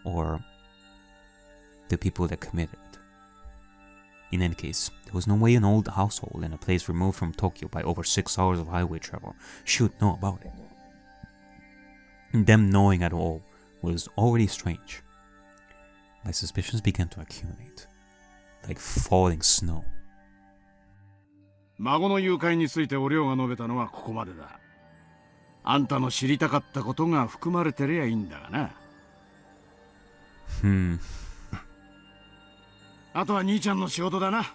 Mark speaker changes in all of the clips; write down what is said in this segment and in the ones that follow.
Speaker 1: or the people that committed it. In any case, there was no way an old household in a place removed from Tokyo by over 6 hours of highway travel should know about it. Them knowing at all was already strange. My suspicions began to accumulate, like falling snow.
Speaker 2: 孫の誘拐についてお涼が述べたのはここまでだ。あんたの知りたかったことが含まれてりゃいいんだがな。あとは兄ちゃんの仕事だな。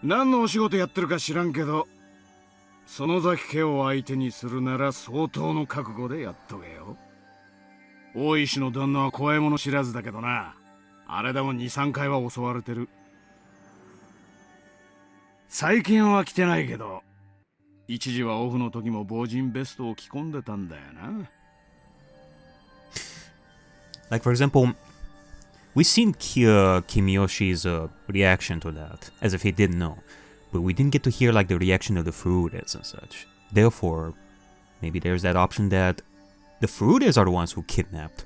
Speaker 2: 何のお仕事やってるか知らんけど、園崎家を相手にするなら相当の覚悟でやっとけよ。大石の旦那は怖いもの知らずだけどな。あれでも2、3回は襲われてる。最近は来てないけど、一時はオフの時も防塵ベストを着込んでたんだよな。
Speaker 1: Like for example, we've seen Kimiyoshi's reaction to that, as if he didn't know, but we didn't get to hear like the reaction of the Furudes and such. Therefore, maybe there's that option that the Furudes are the ones who kidnapped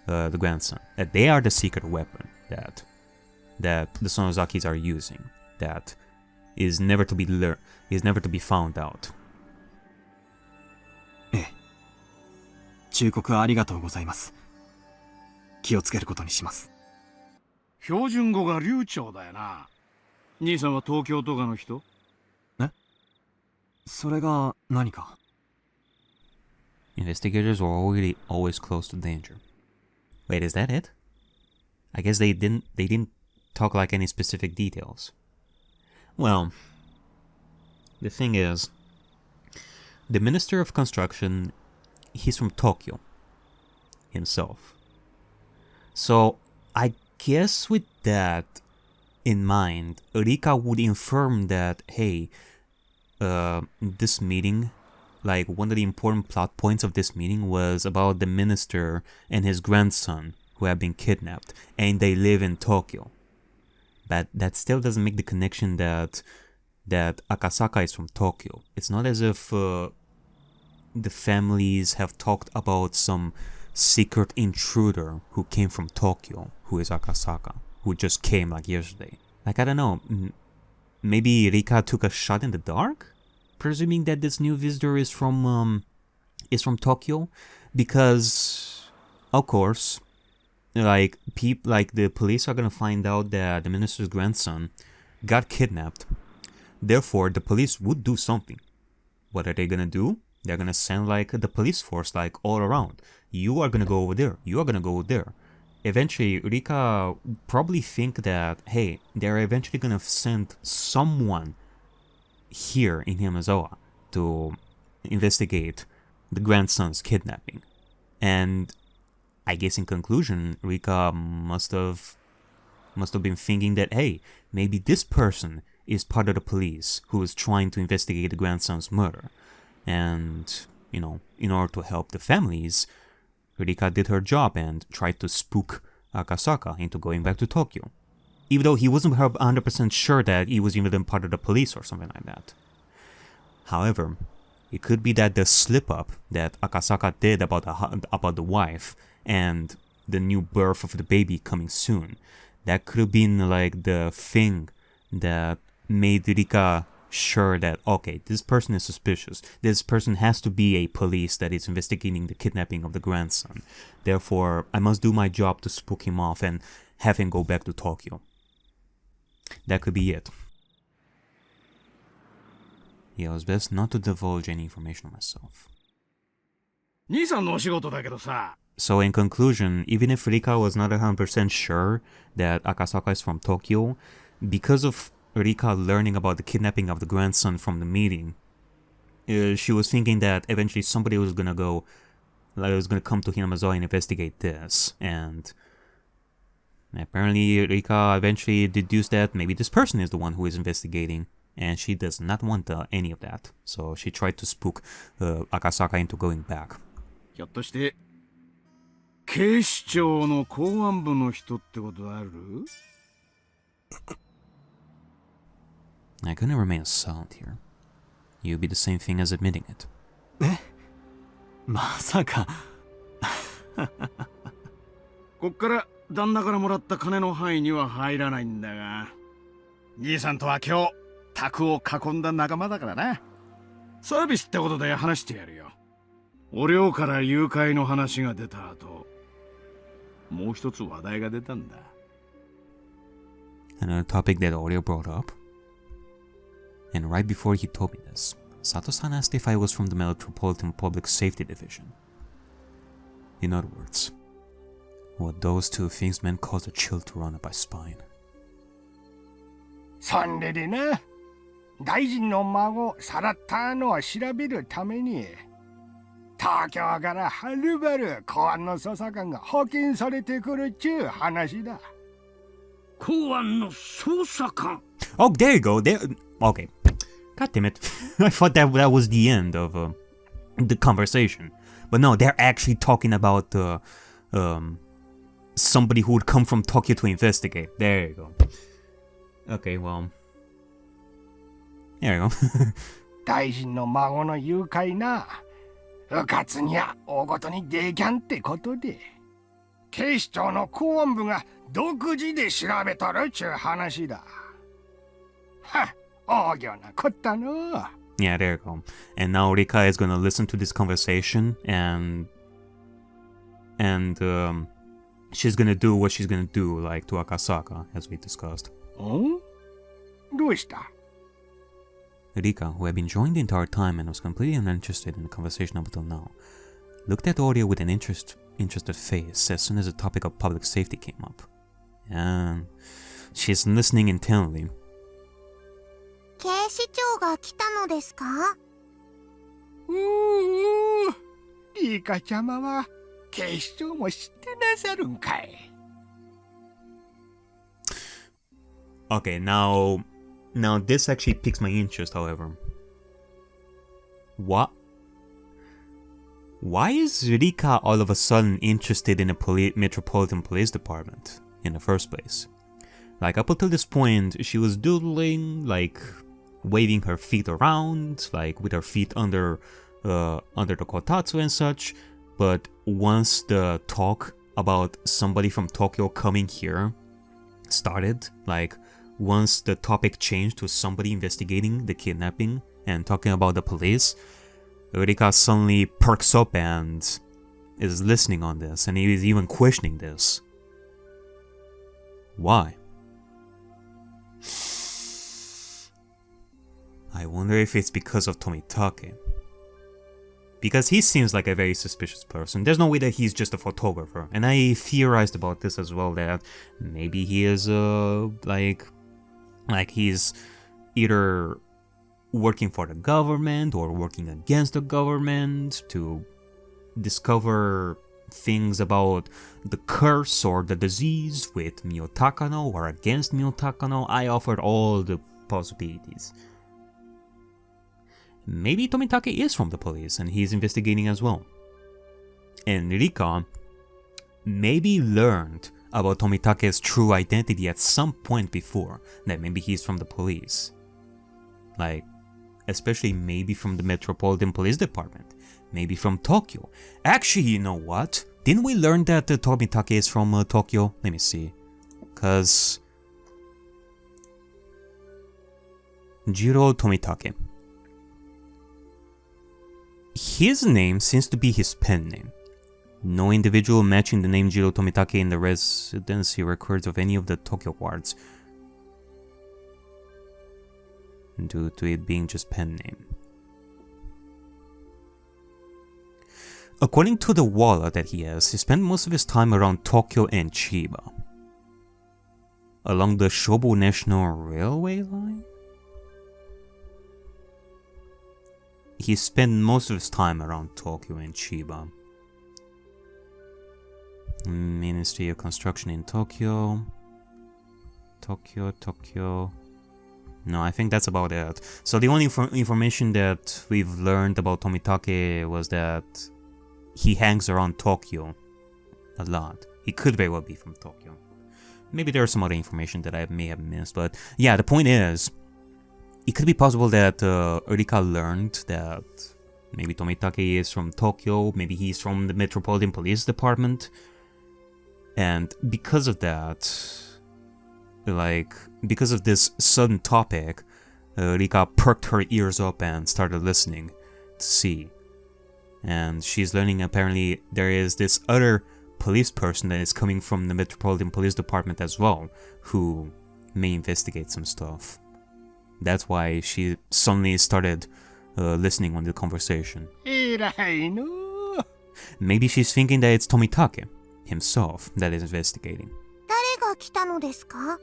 Speaker 1: the grandson, that they are the secret weapon that the Sonozakis are using, that is never to be learned, is never to be found out.
Speaker 3: ええ。忠告ありがとうございます。気をつけることにします。
Speaker 2: 標準語が流暢だよな。兄さんは東京とかの人？
Speaker 3: え？それが何か？
Speaker 1: Investigators were always close to danger. Wait, is that it? I guess they didn't talk like any specific details. Well, the thing is, the Minister of Construction, he's from Tokyo himself. So I guess with that in mind, Rika would inform that, hey, this meeting, like one of the important plot points of this meeting was about the minister and his grandson who have been kidnapped, and they live in Tokyo. But that still doesn't make the connection that Akasaka is from Tokyo. It's not as if the families have talked about some secret intruder who came from Tokyo, who is Akasaka, who just came like yesterday. Like, I don't know, maybe Rika took a shot in the dark, presuming that this new visitor is from Tokyo, because of course, like the police are gonna find out that the minister's grandson got kidnapped. Therefore, the police would do something. What are they gonna do? They're gonna send like the police force like all around. You are gonna go over there. You are gonna go over there. Eventually, Rika probably think that, hey, they're eventually gonna send someone here in Hinamizawa to investigate the grandson's kidnapping. And I guess in conclusion, Rika must have been thinking that, hey, maybe this person is part of the police who is trying to investigate the grandson's murder. And, you know, in order to help the families, Rika did her job and tried to spook Akasaka into going back to Tokyo. Even though he wasn't 100% sure that he was even part of the police or something like that. However, it could be that the slip-up that Akasaka did about the wife and the new birth of the baby coming soon, that could have been like the thing that made Rika sure that, okay, this person is suspicious. This person has to be a police that is investigating the kidnapping of the grandson. Therefore, I must do my job to spook him off and have him go back to Tokyo. That could be it. Yeah, it was best not to divulge any information on myself.
Speaker 2: 兄さんのお仕事だけどさ。
Speaker 1: So in conclusion, even if Rika was not 100% sure that Akasaka is from Tokyo, because of Rika learning about the kidnapping of the grandson from the meeting, she was thinking that eventually somebody was gonna come to Hinamizawa and investigate this, and apparently Rika eventually deduced that maybe this person is the one who is investigating, and she does not want any of that, so she tried to spook Akasaka into going back.
Speaker 2: ひょっとして警視庁の公安部の人ってことある？
Speaker 1: I couldn't remain silent here. You'd be the same thing as admitting it.
Speaker 3: え？まさか。
Speaker 2: こっから旦那からもらった金の範囲には入らないんだが、兄さんとは今日宅を囲んだ仲間だからな。サービスってことで話してやるよ。お寮から誘拐の話が出た後、もう一つ話題が出たんだ。
Speaker 1: Another topic that Oreo brought up. And right before he told me this, Sato-san asked if I was from the Metropolitan Public Safety Division. In other words, what those two things meant caused a chill to run up my spine.
Speaker 4: そんででな、大臣の孫さらったのを調べるために東京からはるばる公安の捜査官が派遣されてくるっちゅう話だ。
Speaker 2: 公安の捜査官。
Speaker 1: Oh, there you go. There. Okay. God damn it. I thought that was the end of the conversation. But no, they're actually talking about somebody who would come from Tokyo to investigate. There you go. Okay, well. There you go.
Speaker 4: 大臣の孫の誘拐な、うかつにゃ大ごとにできゃんってことで、警視庁の公安部が独自で調べとるっちゅう話だ。は、大行なこったの。
Speaker 1: Yeah, there you go. And now Rika is gonna listen to this conversation and she's gonna do what she's gonna do, like to Akasaka, as we discussed.
Speaker 4: ん？どうした？
Speaker 1: Rika, who had been joined the entire time and was completely uninterested in the conversation up until now, looked at Audio with an interested face as soon as the topic of public safety came up. And she's listening intently.
Speaker 5: 警視庁が来たのですか？
Speaker 4: リカちゃまは警視庁も知ってなさるんかい。
Speaker 1: Okay, now this actually piques my interest, however. What? Why is Rika all of a sudden interested in a Metropolitan Police Department in the first place? Like, up until this point, she was doodling, like, waving her feet around, like, with her feet under the kotatsu and such. But once the talk about somebody from Tokyo coming here started, like, once the topic changed to somebody investigating the kidnapping and talking about the police, Rika suddenly perks up and is listening on this, and he is even questioning this. Why? I wonder if it's because of Tomitake. Because he seems like a very suspicious person. There's no way that he's just a photographer. And I theorized about this as well, that maybe he is like he's either working for the government or working against the government to discover things about the curse or the disease with Miyotakano or against Miyotakano. I offered all the possibilities. Maybe Tomitake is from the police and he's investigating as well. And Rika maybe learned about Tomitake's true identity at some point before, that maybe he's from the police. Like, especially maybe from the Metropolitan Police Department, maybe from Tokyo. Actually, you know what? Didn't we learn that Tomitake is from Tokyo? Let me see. Cause Jiro Tomitake. His name seems to be his pen name. No individual matching the name Jiro Tomitake in the residency records of any of the Tokyo wards, due to it being just pen name. According to the wallet that he has, he spent most of his time around Tokyo and Chiba. Along the Shobu National Railway line? He spent most of his time around Tokyo and Chiba. Ministry of Construction in Tokyo. Tokyo. No, I think that's about it. So the only information that we've learned about Tomitake was that he hangs around Tokyo a lot. He could very well be from Tokyo. Maybe there's some other information that I may have missed, but yeah, the point is, it could be possible that Rika learned that maybe Tomitake is from Tokyo, maybe he's from the Metropolitan Police Department, And because of that, because of this sudden topic, Rika perked her ears up and started listening to see. And she's learning apparently there is this other police person that is coming from the Metropolitan Police Department as well, who may investigate some stuff. That's why she suddenly started listening on the conversation. Maybe she's thinking that it's Tomitake himself that is investigating.
Speaker 5: 誰が来たのですか？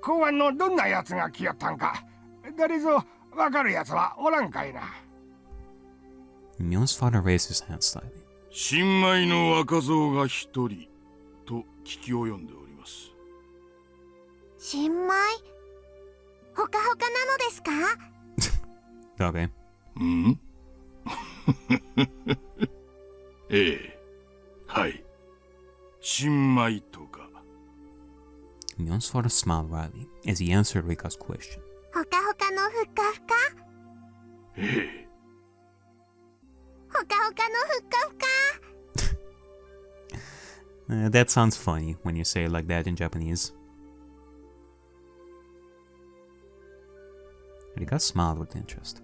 Speaker 4: 公安のどんな奴が来よったんか。誰ぞわかる奴はおらんかいな。
Speaker 1: Mion's father raised his hand slightly.
Speaker 2: 新米の若造が一人と聞き及んでおります。
Speaker 5: 新米？ほかほかなのですか？
Speaker 1: Okay.
Speaker 2: んええ、はい。新米とか。
Speaker 1: Mion's father smiled wryly as he answered Rika's question.
Speaker 5: ほかほかのふっかふか？
Speaker 2: ええ。
Speaker 5: ほかほかのふっかふか？
Speaker 1: That sounds funny when you say it like that in Japanese. Rika smiled with interest.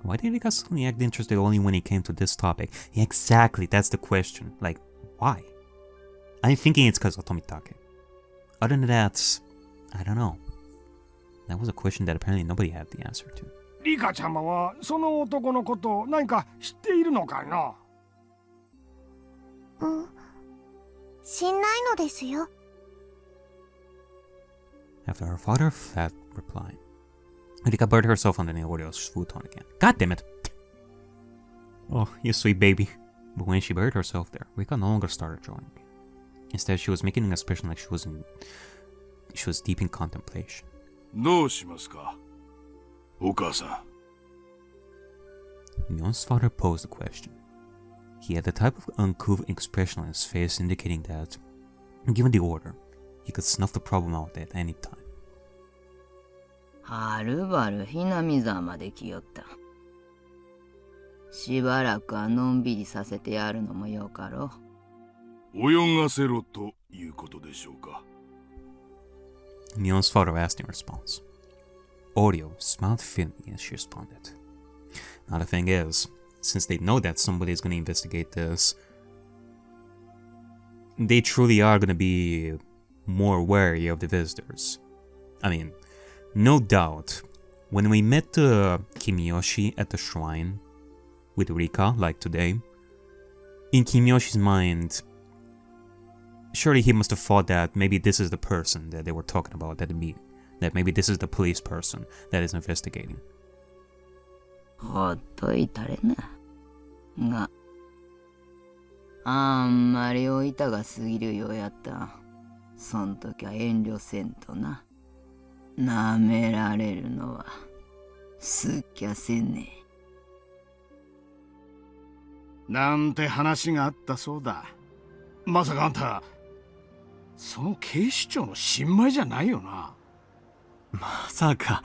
Speaker 1: Why did Rika suddenly act interested only when it came to this topic? Yeah, exactly, that's the question. Like, why? I'm thinking it's because of Tomitake. Other than that, I don't know. That was a question that apparently nobody had the answer to.
Speaker 4: リカちゃまはその男のこと何か知っているのかな？
Speaker 5: 知んないのですよ。
Speaker 1: After her father flat reply, Rika buried herself under Neorio's futon again. God damn it! Oh, you sweet baby. But when she buried herself there, Rika no longer started drawing. Instead, she was making an expression like she was deep in contemplation.
Speaker 2: どうしますか、お母さん。
Speaker 1: Mion's father posed the question. He had the type of uncouth expression on his face indicating that, given the order, he could snuff the problem out at any time.
Speaker 6: はるばるHinamizawaまで来よった。しばらくはのんびりさせてやるのもよかろう。
Speaker 2: 泳がせろということでしょうか。
Speaker 1: Mion's father asked in response. Oreo smiled faintly as she responded. Now the thing is, since they know that somebody is going to investigate this, they truly are going to be more wary of the visitors. I mean, no doubt, when we met Kimiyoshi at the shrine with Rika, like today, in Kimiyoshi's mind, surely he must have thought that maybe this is the person that they were talking about at the meeting. That maybe this is the police person that is investigating.
Speaker 6: ほっといたれな。が、あんまりおいたが過ぎるようやった。そん時は遠慮せんとな。なめられるのはすっきゃせんね。
Speaker 2: なんて話があったそうだ。まさかあんた、その警視庁の新米じゃないよな。
Speaker 3: まさか。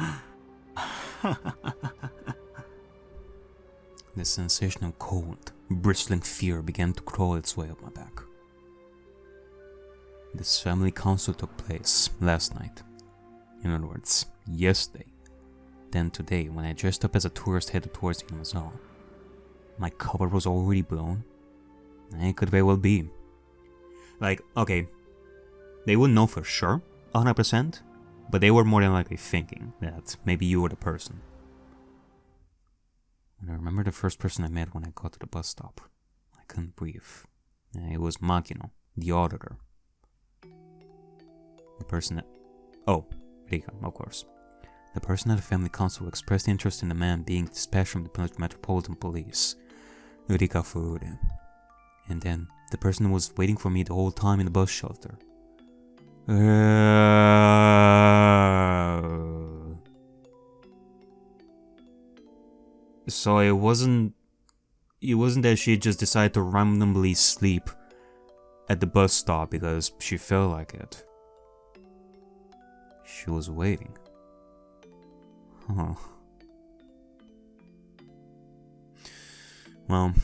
Speaker 1: The sensation of cold, bristling fear began to crawl its way up my back. This family council took place last night. In other words, yesterday. Then today, when I dressed up as a tourist headed towards Hinamizawa. My cover was already blown. It could very well be. Like, okay, they wouldn't know for sure, 100%, but they were more than likely thinking that maybe you were the person. And I remember the first person I met when I got to the bus stop. I couldn't breathe. It was Makino, the auditor. The person that... Oh, Rika, of course. The person at the family council expressed interest in the man being dispatched from the Metropolitan Police. Rika Furude. And then, the person who was waiting for me the whole time in the bus shelter. So it wasn't that she just decided to randomly sleep at the bus stop because she felt like it. She was waiting. Huh. Well,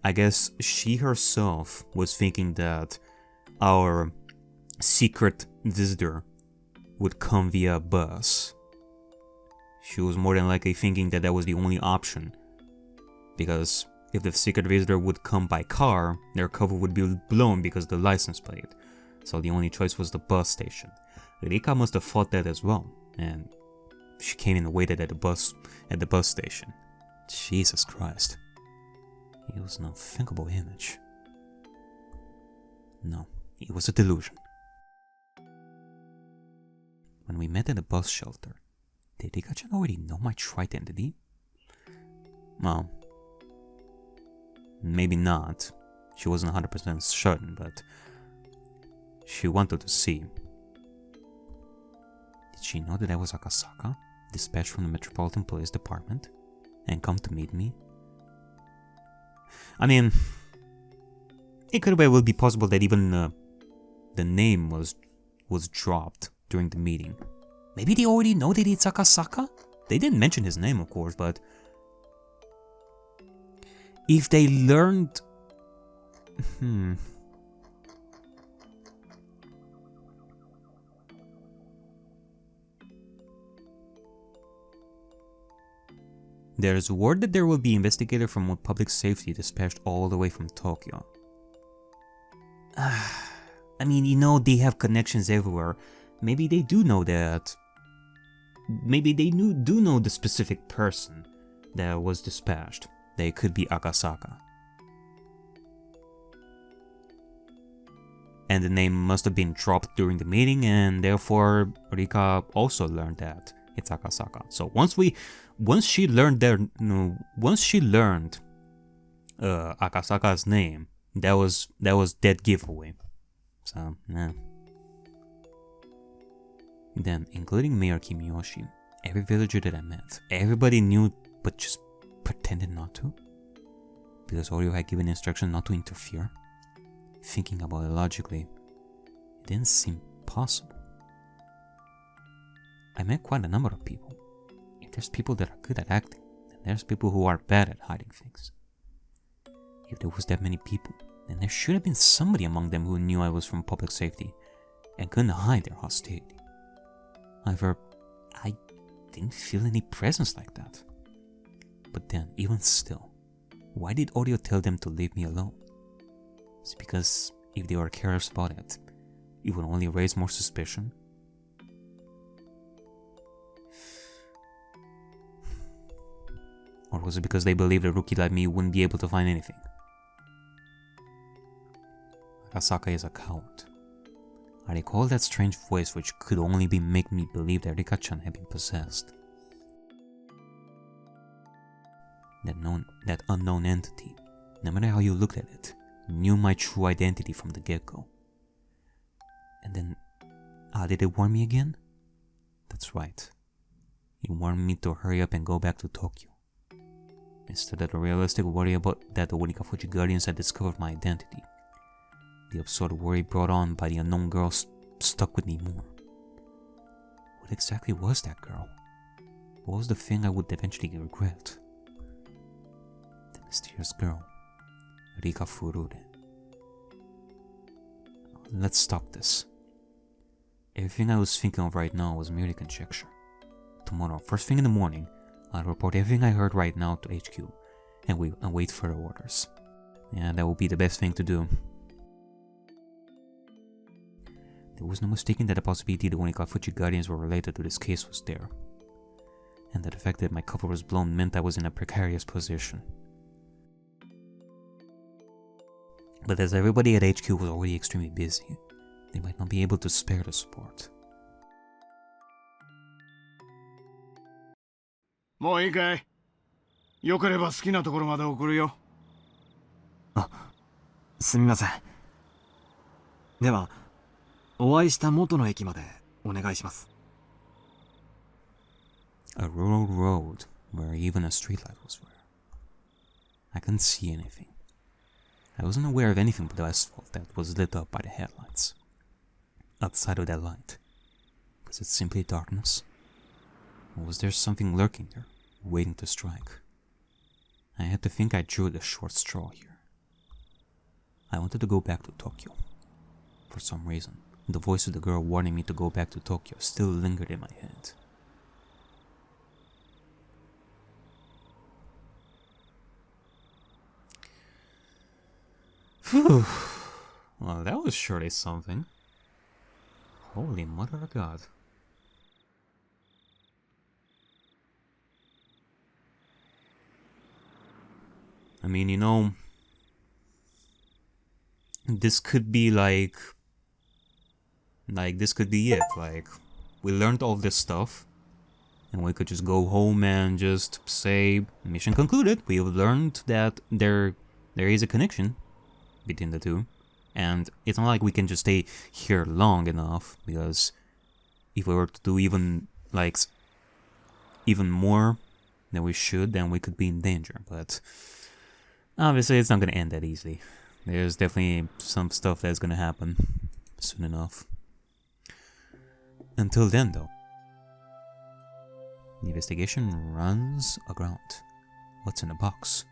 Speaker 1: I guess she herself was thinking that our secret visitor would come via bus. She was more than likely thinking that that was the only option, because if the secret visitor would come by car, their cover would be blown because of the license plate. So the only choice was the bus station. Rika must have thought that as well, and she came and waited at the bus station. Jesus Christ. It was an unthinkable image. No, it was a delusion. When we met at the bus shelter, did Rika-chan already know my true identity? Well, maybe not. She wasn't 100% certain, but she wanted to see. Did she know that I was Akasaka, dispatched from the Metropolitan Police Department, and come to meet me? I mean, it could very well be possible that even the name was dropped during the meeting. Maybe they already know that it's Akasaka? They didn't mention his name, of course, but if they learned... There's word that there will be investigator from public safety dispatched all the way from Tokyo. I mean, you know, they have connections everywhere. Maybe they do know that. Maybe they do know the specific person that was dispatched. They could be Akasaka. And the name must have been dropped during the meeting, and therefore Rika also learned that it's Akasaka. So once she learned Akasaka's name, that was dead giveaway. So yeah. Then, including Mayor Kimiyoshi, every villager that I met, everybody knew but just pretended not to, because Oreo had given instruction not to interfere. Thinking about it logically, it didn't seem possible. I met quite a number of people. If there's people that are good at acting, then there's people who are bad at hiding things. If there was that many people, then there should have been somebody among them who knew I was from public safety and couldn't hide their hostility. However, I didn't feel any presence like that. But then, even still, why did Oreo tell them to leave me alone? It's because if they were careless about it, it would only raise more suspicion. Or was it because they believed a rookie like me wouldn't be able to find anything? Akasaka is a coward. I recall that strange voice which could only make me believe that Rika-chan had been possessed. That unknown entity, no matter how you looked at it, knew my true identity from the get-go. And then, how did it warn me again? That's right. It warned me to hurry up and go back to Tokyo. Instead of the realistic worry about that the Onikafuji Guardians had discovered my identity, the absurd worry brought on by the unknown girl stuck with me more. What exactly was that girl? What was the thing I would eventually regret? The mysterious girl, Rika Furure. Let's stop this. Everything I was thinking of right now was merely conjecture. Tomorrow, first thing in the morning, I'll report everything I heard right now to HQ, and wait for the orders. Yeah, that will be the best thing to do. There was no mistaking that the possibility the Onikafuji Guardians were related to this case was there, and that the fact that my cover was blown meant I was in a precarious position. But as everybody at HQ was already extremely busy, they might not be able to spare the support.
Speaker 2: もういいかい？よければ好きなところまで送るよ。
Speaker 3: あ、すみません。では、お会いした元の駅までお願いします。
Speaker 1: A rural road where even a streetlight was rare. I couldn't see anything. I wasn't aware of anything but the asphalt that was lit up by the headlights. Outside of that light, was it simply darkness? Or was there something lurking there, waiting to strike? I had to think I drew the short straw here. I wanted to go back to Tokyo. for some reason. The voice of the girl warning me to go back to Tokyo still lingered in my head. Phew. Well, that was surely something. Holy mother of God. I mean, you know, this could be like this could be it. Like, we learned all this stuff, and we could just go home and just say, mission concluded. We have learned that there is a connection between the two, and it's not like we can just stay here long enough, because if we were to do even more than we should, then we could be in danger. But obviously, it's not gonna end that easily. There's definitely some stuff that's gonna happen soon enough. Until then, though, the investigation runs aground. What's in the box?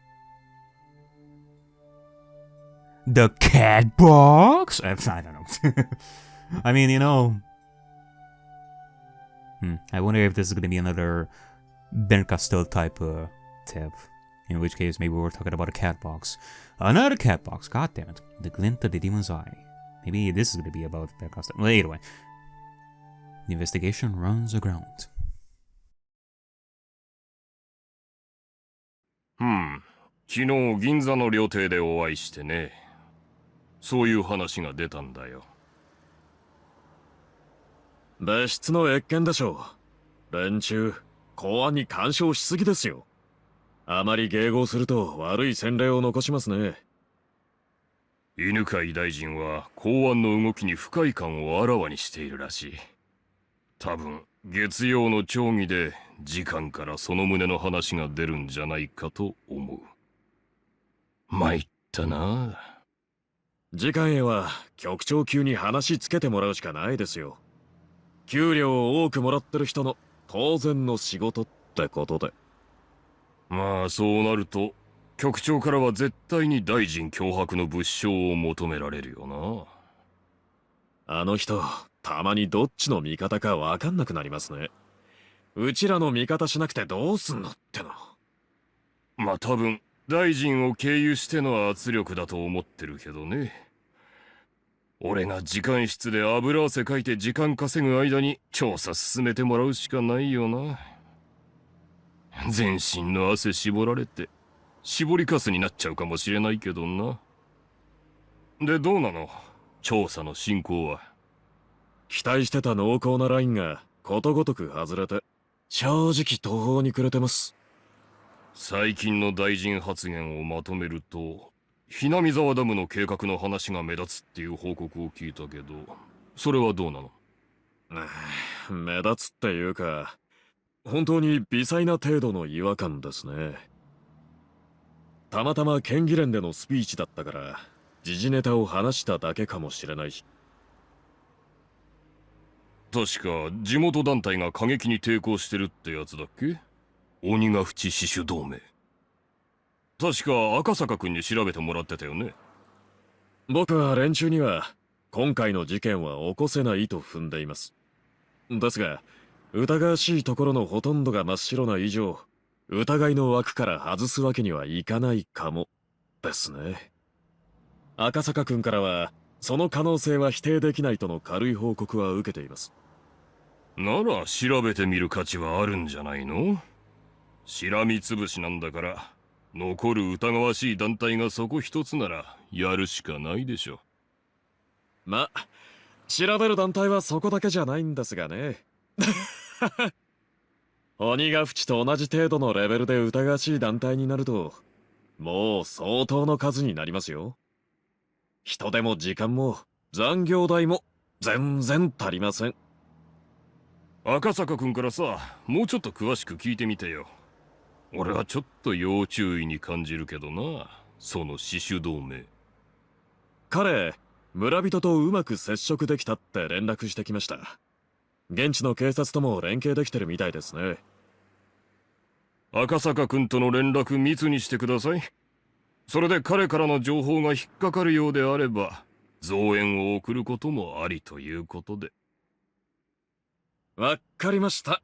Speaker 1: The cat box? I don't know. I mean, you know. I wonder if this is gonna be another Ben Castell type tab. In which case, maybe we're talking about a cat box. Another cat box, god damn it. The glint of the demon's eye. Maybe this is gonna be about Ben Castell. Well, either way. The investigation runs aground.
Speaker 2: 昨日銀座の料亭でお会いしてね。そういう話が出たんだよ。
Speaker 3: 別室の謁見でしょう。連中、公安に干渉しすぎですよ。あまり迎合すると悪い洗礼を残しますね。
Speaker 2: 犬飼大臣は公安の動きに不快感をあらわにしているらしい。多分月曜の町議で次官からその旨の話が出るんじゃないかと思う。参ったな。
Speaker 3: 次官へは局長級に話つけてもらうしかないですよ。給料を多くもらってる人の当然の仕事ってことで。
Speaker 2: まあそうなると局長からは絶対に大臣脅迫の物証を求められるよな。
Speaker 3: あの人、たまにどっちの味方かわかんなくなりますね。うちらの味方しなくてどうすんのっての。
Speaker 2: まあ多分大臣を経由しての圧力だと思ってるけどね。俺が時間室で油汗かいて時間稼ぐ間に調査進めてもらうしかないよな。全身の汗絞られて絞りかすになっちゃうかもしれないけどな。でどうなの？調査の進行は。
Speaker 3: 期待してた濃厚なラインがことごとく外れて、正直途方に暮れてます。
Speaker 2: 最近の大臣発言をまとめると、Hinamizawaダムの計画の話が目立つっていう報告を聞いたけど、それはどうなの？
Speaker 3: 目立つっていうか、本当に微細な程度の違和感ですね。たまたま県議連でのスピーチだったから、時事ネタを話しただけかもしれないし。
Speaker 2: 確か地元団体が過激に抵抗してるってやつだっけ？鬼ヶ淵死守同盟。確か赤坂君に調べてもらってたよね。
Speaker 3: 僕は連中には今回の事件は起こせないと踏んでいます。ですが疑わしいところのほとんどが真っ白な以上、疑いの枠から外すわけにはいかないかもですね。赤坂君からはその可能性は否定できないとの軽い報告は受けています。
Speaker 2: なら調べてみる価値はあるんじゃないの？しらみつぶしなんだから、残る疑わしい団体がそこ一つならやるしかないでしょ。
Speaker 3: ま、調べる団体はそこだけじゃないんですがね。鬼ヶ淵と同じ程度のレベルで疑わしい団体になると、もう相当の数になりますよ。人手も時間も残業代も全然足りません。
Speaker 2: 赤坂君からさ、もうちょっと詳しく聞いてみてよ。俺はちょっと要注意に感じるけどな、その死守同盟。
Speaker 3: 彼、村人とうまく接触できたって連絡してきました。現地の警察とも連携できてるみたいですね。
Speaker 2: 赤坂君との連絡密にしてください。それで彼からの情報が引っかかるようであれば、増援を送ることもありということで。
Speaker 3: わかりました。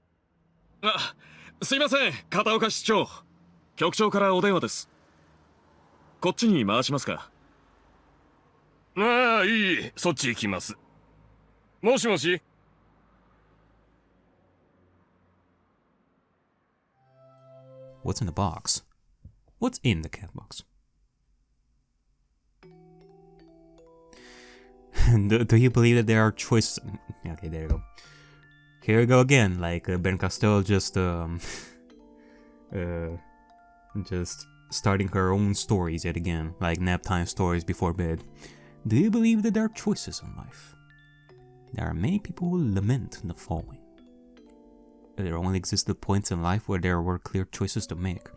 Speaker 3: あ、すいません、片岡市長。局長からお電話です。こっちに回しますか？
Speaker 2: ああ、いい、そっち行きます。もしもし。
Speaker 1: What's in the box? What's in the cat box? do you believe that there are choices? Okay, there you go. Here we go again, like Ben Costello just starting her own stories yet again, like nap time stories before bed. Do you believe that there are choices in life? There are many people who lament the following. There only existed points in life where there were clear choices to make.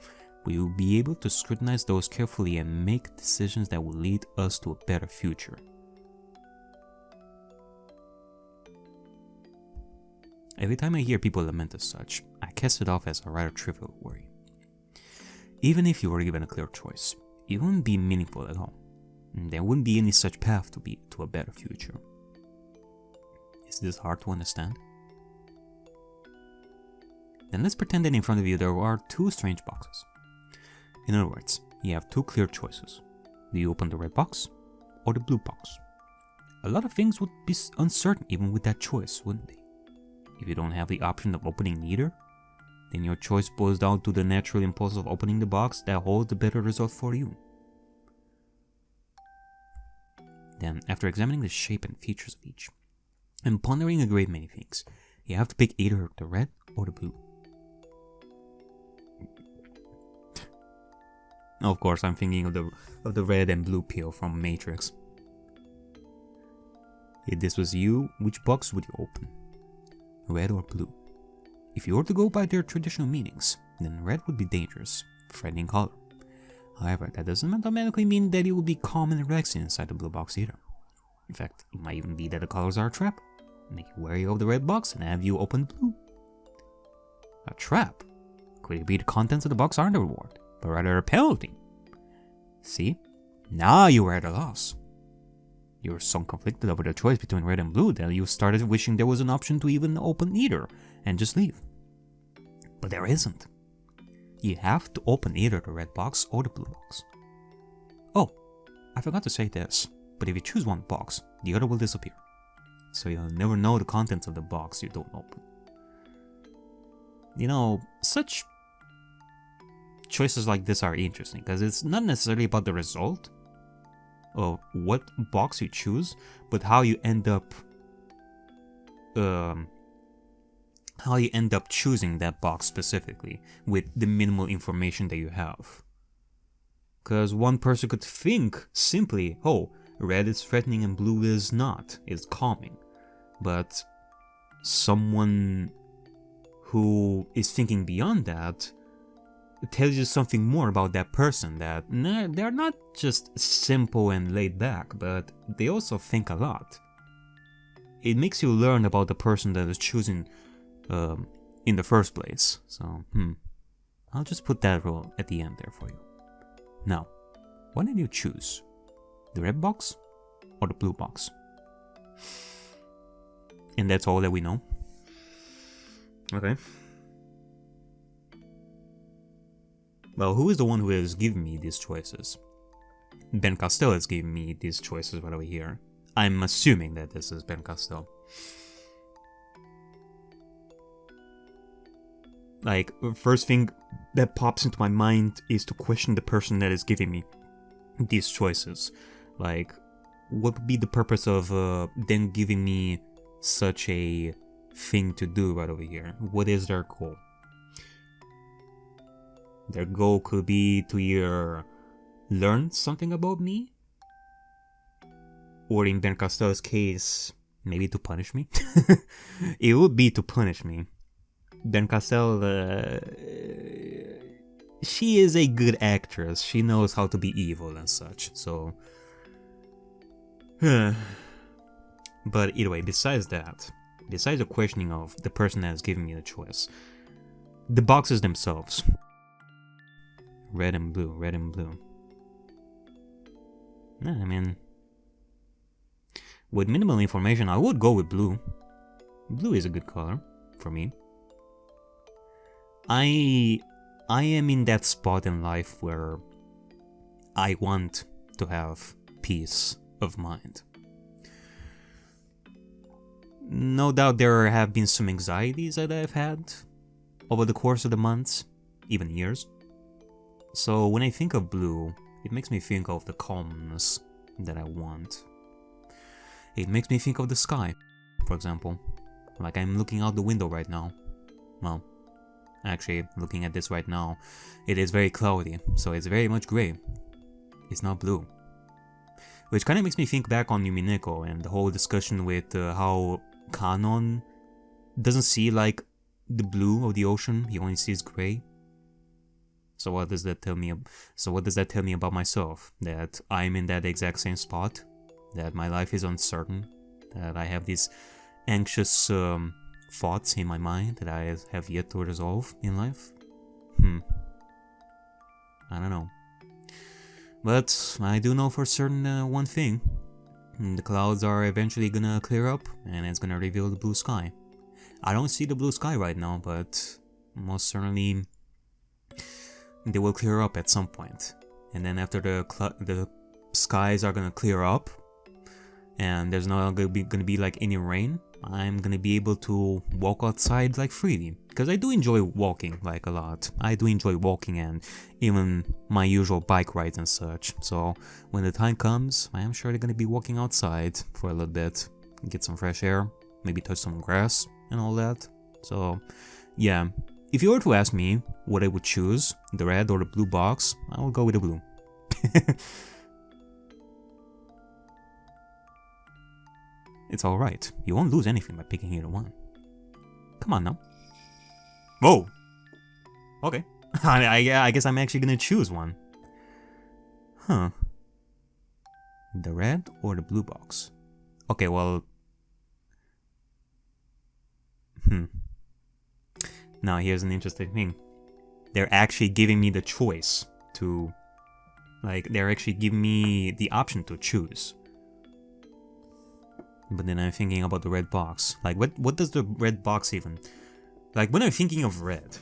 Speaker 1: We will be able to scrutinize those carefully and make decisions that will lead us to a better future. Every time I hear people lament as such, I cast it off as a rather trivial worry. Even if you were given a clear choice, it wouldn't be meaningful at all. There wouldn't be any such path to a better future. Is this hard to understand? Then let's pretend that in front of you there are two strange boxes. In other words, you have two clear choices. Do you open the red box or the blue box? A lot of things would be uncertain even with that choice, wouldn't they? If you don't have the option of opening neither, then your choice boils down to the natural impulse of opening the box that holds the better result for you. Then, after examining the shape and features of each, and pondering a great many things, you have to pick either the red or the blue. Of course, I'm thinking of the red and blue pill from Matrix. If this was you, which box would you open? Red or blue? If you were to go by their traditional meanings, then red would be dangerous, threatening color. However, that doesn't automatically mean that it will be calm and relaxing inside the blue box either. In fact, it might even be that the colors are a trap, make you wary of the red box and have you open blue. A trap? Could it be the contents of the box aren't a reward, but rather a penalty? See? Now you were at a loss. You were so conflicted over the choice between red and blue that you started wishing there was an option to even open either and just leave. But there isn't. You have to open either the red box or the blue box. Oh, I forgot to say this, but if you choose one box, the other will disappear. So you'll never know the contents of the box you don't open. You know, such choices like this are interesting because it's not necessarily about the result of what box you choose, but how you end up choosing that box specifically with the minimal information that you have. Because one person could think simply, oh, red is threatening and blue is not, it's calming. But someone who is thinking beyond that tells you something more about that person, that they're not just simple and laid back, but they also think a lot. It makes you learn about the person that is choosing in the first place. So, I'll just put that rule at the end there for you. Now, why did you choose? The red box or the blue box? And that's all that we know? Okay. Well, who is the one who has given me these choices? Ben Costello is giving me these choices right over here. I'm assuming that this is Ben Costello. Like, first thing that pops into my mind is to question the person that is giving me these choices. Like, what would be the purpose of them giving me such a thing to do right over here? What is their goal? Their goal could be to either learn something about me, or in Ben Costello's case, maybe to punish me. It would be to punish me. Ben Costello, she is a good actress. She knows how to be evil and such, so... But either way, besides that, besides the questioning of the person that has given me the choice, the boxes themselves. Red and blue, red and blue. Yeah, I mean, with minimal information, I would go with blue. Blue is a good color for me. I am in that spot in life where I want to have peace of mind. No doubt there have been some anxieties that I've had over the course of the months, even years. So when I think of blue, it makes me think of the calmness that I want. It makes me think of the sky, for example. Like I'm looking out the window right now. Well, actually looking at this right now, it is very cloudy, so it's very much gray. It's not blue. Which kind of makes me think back on Yumineko and the whole discussion with how Kanon doesn't see like the blue of the ocean, he only sees gray. So what does that tell me? So what does that tell me about myself? That I'm in that exact same spot? That my life is uncertain? That I have these anxious thoughts in my mind that I have yet to resolve in life? I don't know. But I do know for certain one thing. The clouds are eventually gonna clear up and it's gonna reveal the blue sky. I don't see the blue sky right now, but most certainly they will clear up at some point. And then after the skies are gonna clear up and there's not gonna be like any rain, I'm gonna be able to walk outside like freely. Because I do enjoy walking like a lot. I do enjoy walking and even my usual bike rides and such. So when the time comes, I am sure they're gonna be walking outside for a little bit, get some fresh air, maybe touch some grass and all that. So yeah, if you were to ask me what I would choose, the red or the blue box, I will go with the blue. It's alright, you won't lose anything by picking either one. Come on now. Whoa! Okay. I guess I'm actually gonna choose one. Huh. The red or the blue box? Okay, well... Now here's an interesting thing. They're actually giving me the choice to... Like, they're actually giving me the option to choose. But then I'm thinking about the red box. Like, what does the red box even... Like, when I'm thinking of red...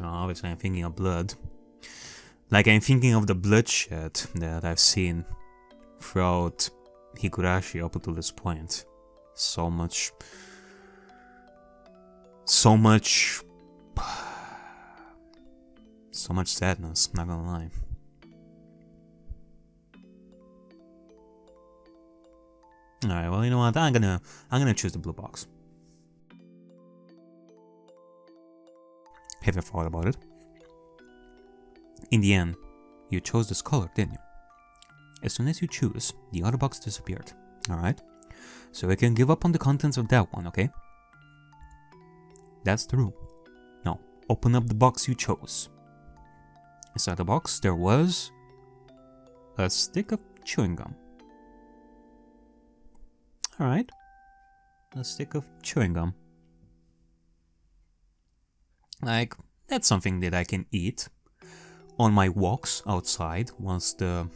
Speaker 1: obviously I'm thinking of blood. Like, I'm thinking of the bloodshed that I've seen throughout Higurashi up until this point. So much... So much sadness, not gonna lie. Alright, well, you know what? I'm gonna choose the blue box. Have you thought about it? In the end, you chose this color, didn't you? As soon as you choose, the other box disappeared. Alright? So we can give up on the contents of that one, okay? That's the rule. Now, open up the box you chose. Inside the box, there was a stick of chewing gum. Alright. A stick of chewing gum. Like, that's something that I can eat on my walks outside once the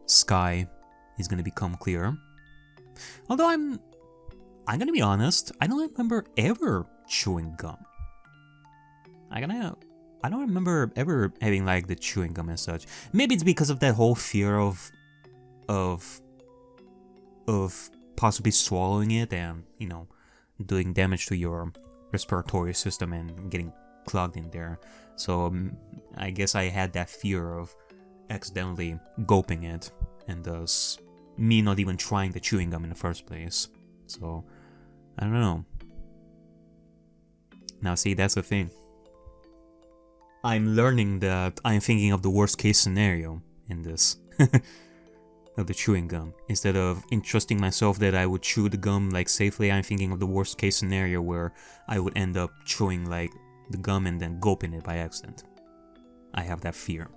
Speaker 1: sky is gonna become clearer. Although I'm gonna be honest, I don't remember ever chewing gum. I don't remember ever having like the chewing gum and such. Maybe it's because of that whole fear of possibly swallowing it and, you know, doing damage to your respiratory system and getting clogged in there. So I guess I had that fear of accidentally gulping it and thus me not even trying the chewing gum in the first place. So I don't know. Now see, that's the thing. I'm learning that I'm thinking of the worst case scenario in this. Of the chewing gum. Instead of entrusting myself that I would chew the gum like safely, I'm thinking of the worst case scenario where I would end up chewing like the gum and then gulping it by accident. I have that fear.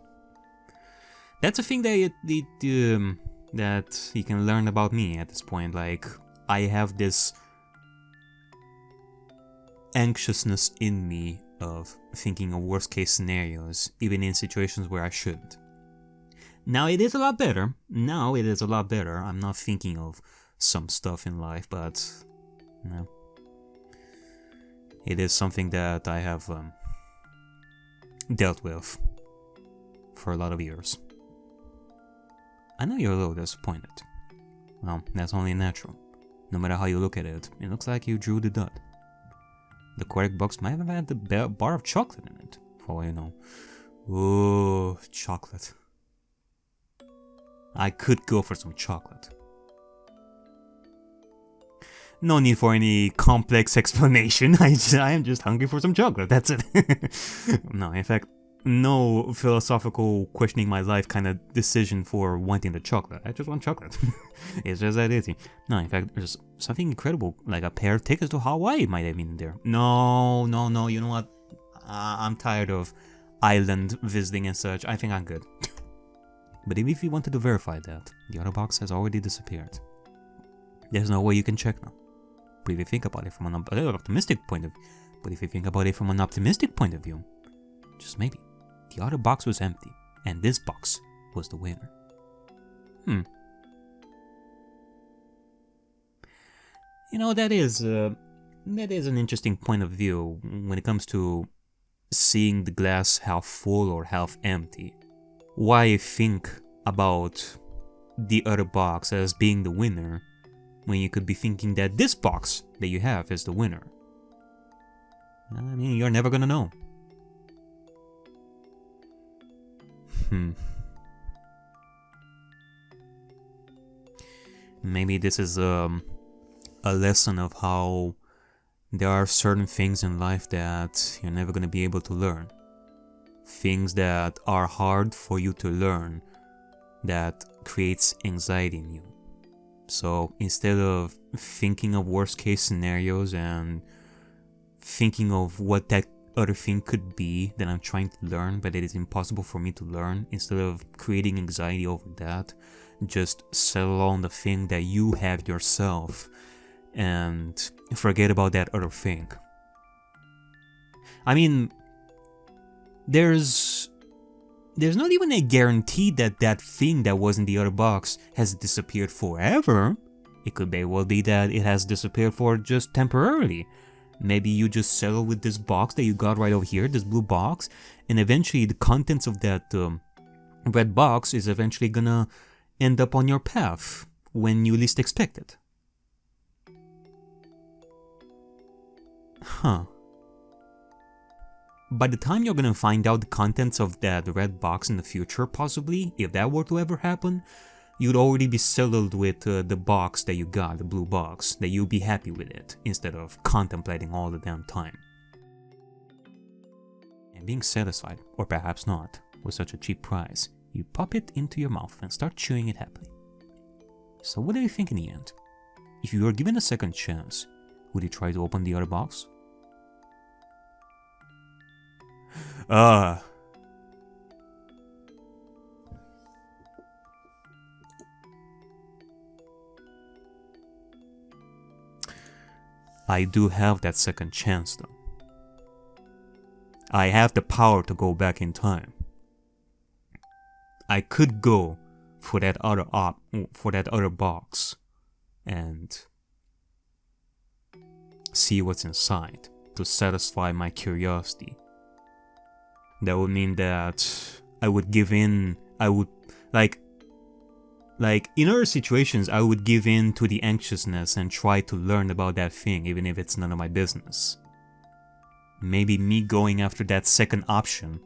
Speaker 1: That's a thing that that you can learn about me at this point. Like, I have this anxiousness in me of thinking of worst case scenarios, even in situations where I shouldn't. Now it is a lot better. Now it is a lot better. I'm not thinking of some stuff in life, but no. It is something that I have dealt with for a lot of years. I know you're a little disappointed. Well, that's only natural. No matter how you look at it, it looks like you drew the dud. The correct box might have had the bar of chocolate in it, for all you know. Ooh, chocolate. I could go for some chocolate. No need for any complex explanation. I am just hungry for some chocolate, that's it. No, in fact, no philosophical questioning my life kind of decision for wanting the chocolate. I just want chocolate. It's just that easy. No, in fact, there's something incredible, like a pair of tickets to Hawaii might have been in there. No, you know what? I'm tired of island visiting and such. I think I'm good. But if you wanted to verify that, the other box has already disappeared. There's no way you can check now. But if you think about it from an optimistic point of view, just maybe, the other box was empty, and this box was the winner. You know, that is an interesting point of view when it comes to seeing the glass half full or half empty. Why think about the other box as being the winner when you could be thinking that this box that you have is the winner? I mean, you're never gonna know. Maybe this is a lesson of how there are certain things in life that you're never gonna be able to learn. Things that are hard for you to learn, that creates anxiety in you. So instead of thinking of worst case scenarios and thinking of what that other thing could be that I'm trying to learn but it is impossible for me to learn, instead of creating anxiety over that, just settle on the thing that you have yourself and forget about that other thing. I mean, there's not even a guarantee that that thing that was in the other box has disappeared forever. It could very well be that it has disappeared for just temporarily. Maybe you just settle with this box that you got right over here, this blue box, and eventually the contents of that red box is eventually gonna end up on your path when you least expect it. By the time you're gonna find out the contents of that red box in the future, possibly, if that were to ever happen, you'd already be settled with the box that you got, the blue box, that you'll be happy with it, instead of contemplating all the damn time. And being satisfied, or perhaps not, with such a cheap prize, you pop it into your mouth and start chewing it happily. So what do you think in the end? If you were given a second chance, would you try to open the other box? I do have that second chance though. I have the power to go back in time. I could go for that other box and see what's inside to satisfy my curiosity. That would mean that I would give in, like in other situations, I would give in to the anxiousness and try to learn about that thing, even if it's none of my business. Maybe me going after that second option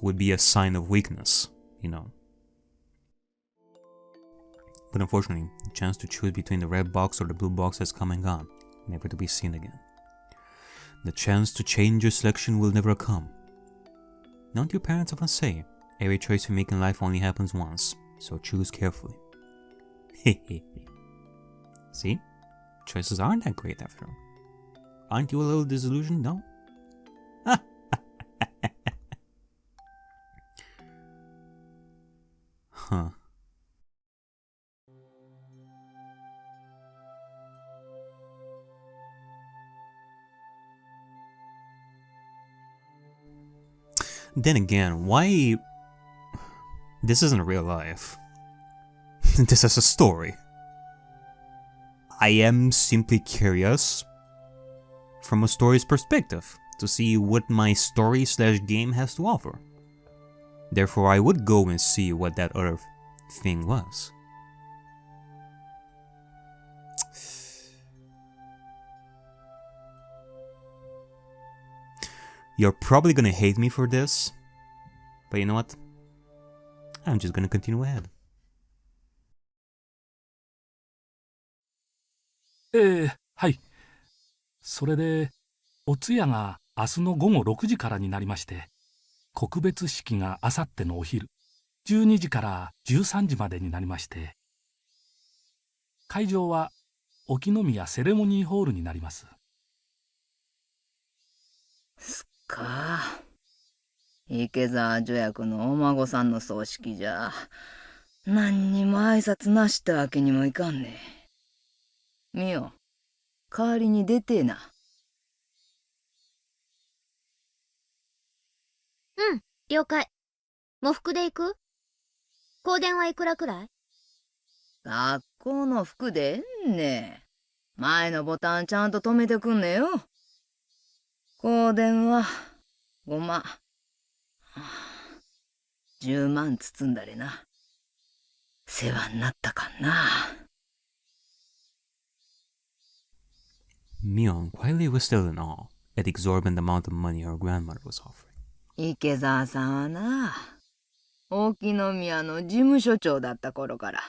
Speaker 1: would be a sign of weakness, you know. But unfortunately, the chance to choose between the red box or the blue box has come and gone, never to be seen again. The chance to change your selection will never come. Don't your parents often say, every choice you make in life only happens once, so choose carefully? See? Choices aren't that great after all. Aren't you a little disillusioned, no? Huh. Then again, why This isn't real life. This is a story. I am simply curious from a story's perspective to see what my story/game has to offer. Therefore, I would go and see what that other thing was. You're probably gonna hate me for this, but you know what? I'm just gonna continue ahead.
Speaker 7: はい。それで、お通夜が明日の午後6時からになりまして、告別式があさってのお昼、12時から13時までになりまして、会場は沖宮セレモニーホールになります。
Speaker 6: すっか。池澤助役のお孫さんの葬式じゃ、何にも挨拶なしってわけにもいかんね。みよ、代わりに出てえな。
Speaker 5: うん、了解。喪服で行く？香典はいくらくらい？
Speaker 6: 学校の服でえんね。前のボタンちゃんと留めてくんねよ。香典は5万。10万包んだれな。世話になったかんな。
Speaker 1: Mion quietly was still in awe at the exorbitant amount of money her grandmother was offering.
Speaker 6: 池澤さんはな、沖宮の事務所長だった頃から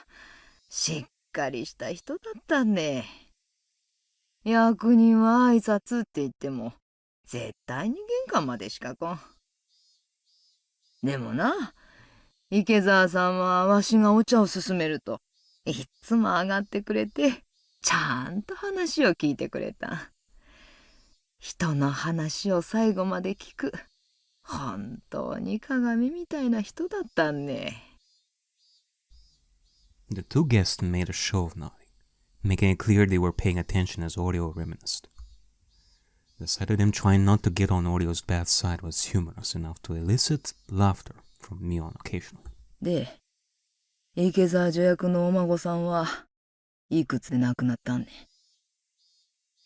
Speaker 6: しっかりした人だったんね。役人は挨拶って言っても絶対に玄関までしか来ん。でもな、池澤さんはわしがお茶を勧めるといっつも上がってくれて、ちゃんと話を聞いてくれた。人の話を最後まで聞く、本当に鏡みたいな人だったんね。
Speaker 1: The two guests made a show of nodding, making it clear they were paying attention as Oreo reminisced. The sight of them trying not to get on Oreo's bad side was humorous enough to elicit laughter from Mion occasionally.
Speaker 6: で、池澤助役のお孫さんはいくつで亡くなったんね。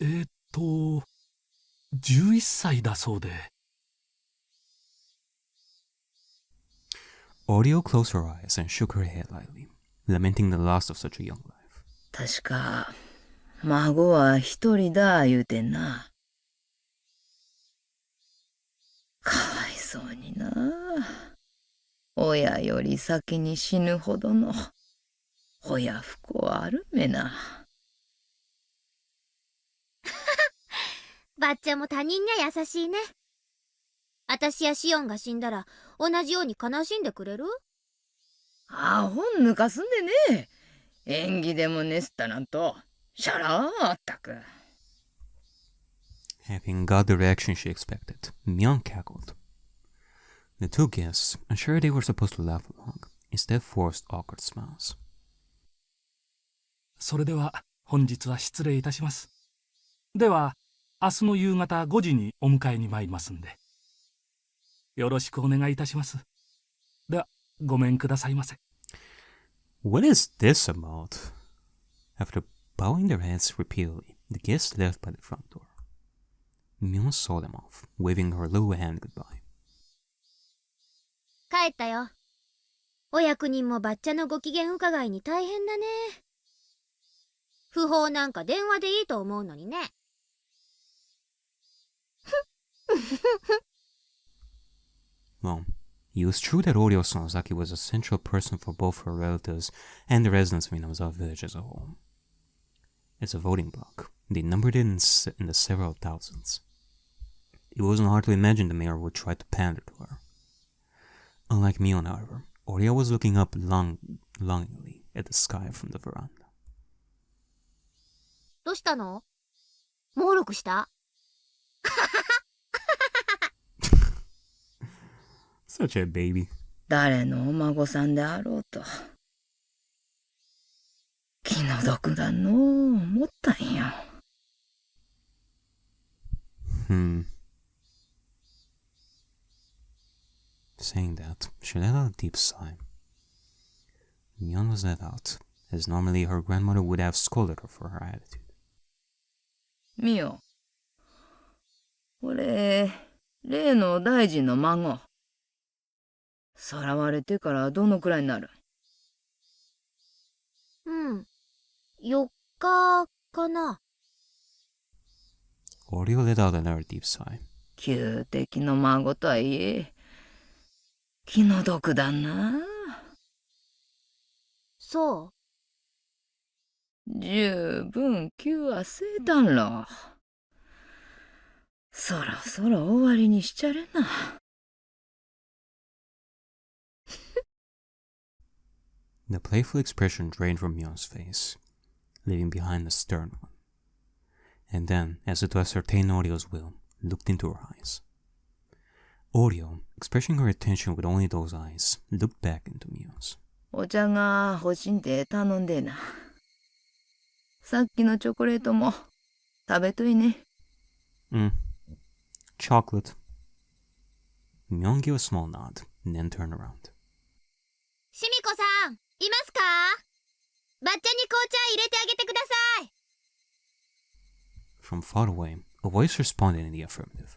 Speaker 7: 11歳だそうで。
Speaker 1: Oreo closed her eyes and shook her head lightly, lamenting the loss of such a young life.
Speaker 6: 確か、孫は一人だ言うてんな。かわいそうにな。親より先に死ぬほどの親不孝はあるめな。
Speaker 5: ばっちゃんも他人には優しいね。あたしやシオンが死んだら同じように悲しんでくれる？
Speaker 6: アホ抜かすんでね。演技でもねすったなんと、しゃらあったく。
Speaker 1: Having got the reaction she expected, Mion cackled. The two guests, unsure they were supposed to laugh along, instead forced awkward smiles.
Speaker 7: それでは本日は失礼いたします。では、明日の夕方5時にお迎えに参りますんで。よろしくお願いいたします。では、ごめんくださいませ。
Speaker 1: What is this about? After bowing their heads repeatedly, the guests left by the front door. Mion saw them off, waving her little hand goodbye.
Speaker 5: 帰ったよ。お役人もばっちゃのご機嫌伺いに大変だね。不法なんか電話でいいと思うのにね。
Speaker 1: Well, it was true that Oreo Sonozaki was a central person for both her relatives and the residents of Hinamizawa village as a whole. As a voting bloc, they numbered it in the several thousands. It wasn't hard to imagine the mayor would try to pander to her. Unlike Mion, however, Oreo was looking up longingly at the sky from the veranda.
Speaker 5: どうしたの？猛録した？
Speaker 1: Such a baby.
Speaker 6: 誰のお孫さんであろうと、気の毒だのう思ったんよ。
Speaker 1: Saying that, she let out a deep sigh, was let out, as normally her grandmother would have scolded her for her attitude.
Speaker 6: ミオ、俺、例の大臣の孫。さらわれてからどのくらいになる？4
Speaker 5: 日かな。
Speaker 1: Oreo let out another deep sigh.
Speaker 6: 旧敵の孫とはいえ、気の毒だな。
Speaker 5: そう。
Speaker 6: 十分気はせいたんろ。そろそろ終わりにしちゃれな。
Speaker 1: The playful expression drained from Mion's face, leaving behind a stern one. And then, as if to ascertain Oreo's will, looked into her eyes. Oreo, expressing her attention with only those eyes, looked back into Mion's.
Speaker 6: お茶が欲しいんで頼んでな。さっきのチョコレートも食べといね。
Speaker 1: Chocolate. Mion gave a small nod, and then turned around.
Speaker 5: シミコさん、いますか？抹茶に紅茶入れてあげてください。
Speaker 1: From far away, a voice responded in the affirmative.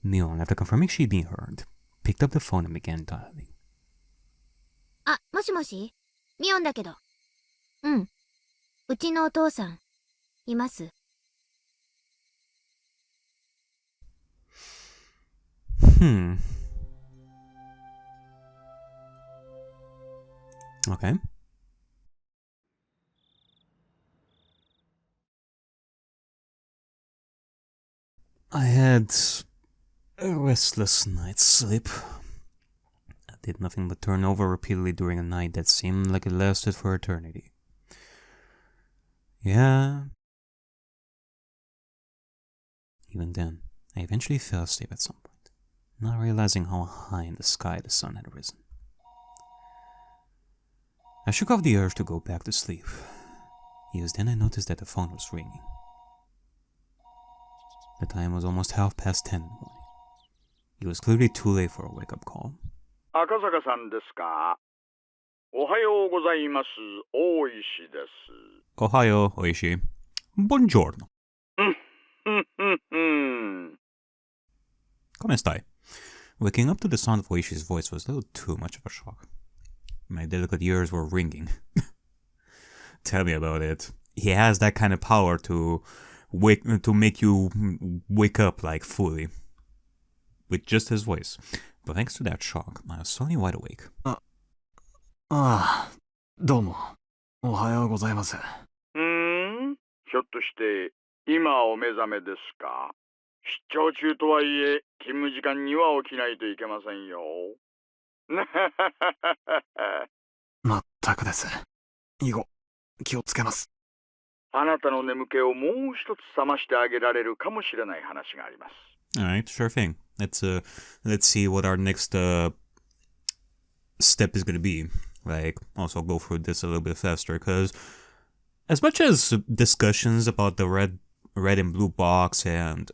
Speaker 1: Mion, after confirming she'd been heard, picked up the phone and began dialing.
Speaker 5: あ、もしもし？ミオンだけど。うちのお父さん、います。
Speaker 1: Okay. I had a restless night's sleep. I did nothing but turn over repeatedly during a night that seemed like it lasted for eternity. Yeah. Even then, I eventually fell asleep at some point, not realizing how high in the sky the sun had risen. I shook off the urge to go back to sleep. It was then I noticed that the phone was ringing. The time was almost 10:30 in the morning. It was clearly too late for a wake-up call.
Speaker 2: 赤坂さんですか？おはようございます。大石です。
Speaker 1: Ohayo, Oishi. Buongiorno. Come stai? Waking up to the sound of Oishi's voice was a little too much of a shock. My delicate ears were ringing. Tell me about it. He has that kind of power to make you wake up like fully with just his voice. But thanks to that shock, I was suddenly wide awake.
Speaker 8: どうも。おはようございます。
Speaker 2: ひょっとして今お目覚めですか？出張中とはいえ勤務時間には起きないといけませんよ。
Speaker 8: まったくです。以後気をつけます。
Speaker 2: あなたの眠気をもう一つ覚ましてあげられるかもしれない話があります。
Speaker 1: Alright, sure thing. Let's see what our next step is gonna be. Like, also go through this a little bit faster, because as much as discussions about the red and blue box and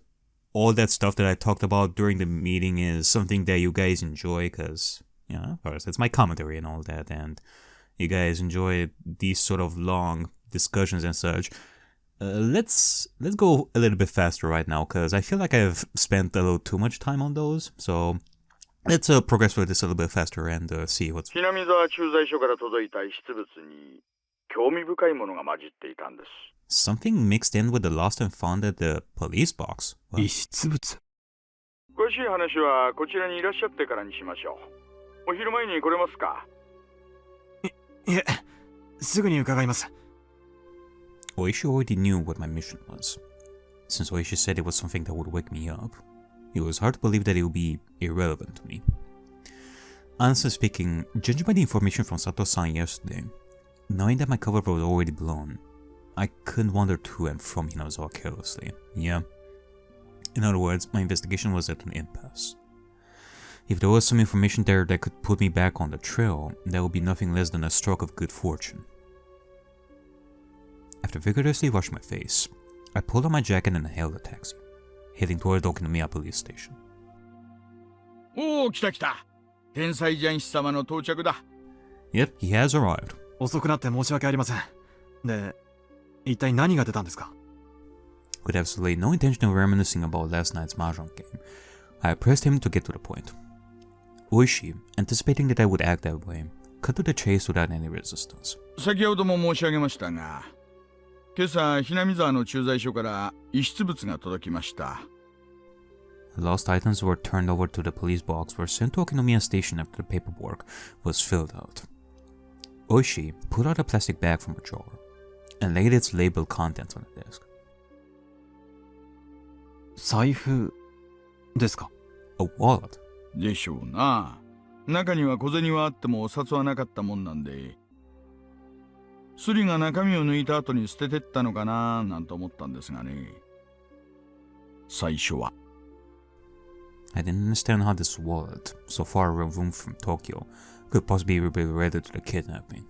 Speaker 1: all that stuff that I talked about during the meeting is something that you guys enjoy, because, you know, of course, it's my commentary and all that, and you guys enjoy these sort of long discussions and such. Let's go a little bit faster right now, because I feel like I've spent a little too much time on those, so let's progress through this a little bit faster and see what's...
Speaker 2: 南沢駐在所から届いた遺失物に興味深いものが混じっていたんです。
Speaker 1: Something mixed in with the lost and found at the police box. What?
Speaker 8: 遺失物。
Speaker 2: 詳しい話はこちらにいらっしゃってからにしましょう。お昼前に来れますか？
Speaker 8: いえ、すぐに伺います。
Speaker 1: Oishi already knew what my mission was. Since Oishi said it was something that would wake me up, it was hard to believe that it would be irrelevant to me. Honestly speaking, judging by the information from Sato-san yesterday, knowing that my cover was already blown, I couldn't wander to and from Hinamizawa carelessly. Yeah. In other words, my investigation was at an impasse. If there was some information there that could put me back on the trail, that would be nothing less than a stroke of good fortune. After vigorously washing my face, I pulled on my jacket and hailed a taxi, heading toward Okinomiya police station.
Speaker 2: おお、来た来た。天才ジャンシ様の到着だ。
Speaker 1: Yep, he has arrived.
Speaker 8: 遅くなって申し訳ありません。で、一体何が出たんですか？
Speaker 1: With absolutely no intention of reminiscing about last night's mahjong game, I pressed him to get to the point. Oishi, anticipating that I would act that way, cut to the chase without any resistance.
Speaker 9: 先ほども申し上げましたが、今朝、Hinamizawaの駐在所から遺失物が届きました。
Speaker 1: Lost items were turned over to the police box were sent to Okinomiya Station after the paperwork was filled out. Oishi pulled out a plastic bag from a drawer and laid its labeled contents on the desk.
Speaker 8: 財布ですか？
Speaker 1: A wallet.
Speaker 9: でしょうな。中には小銭はあってもお札はなかったもんなんで、スリが中身を抜いた後に捨ててったのかななんて思ったんですがね。最初は。
Speaker 1: I didn't understand how this wallet, so far removed from Tokyo, could possibly be related to the kidnapping.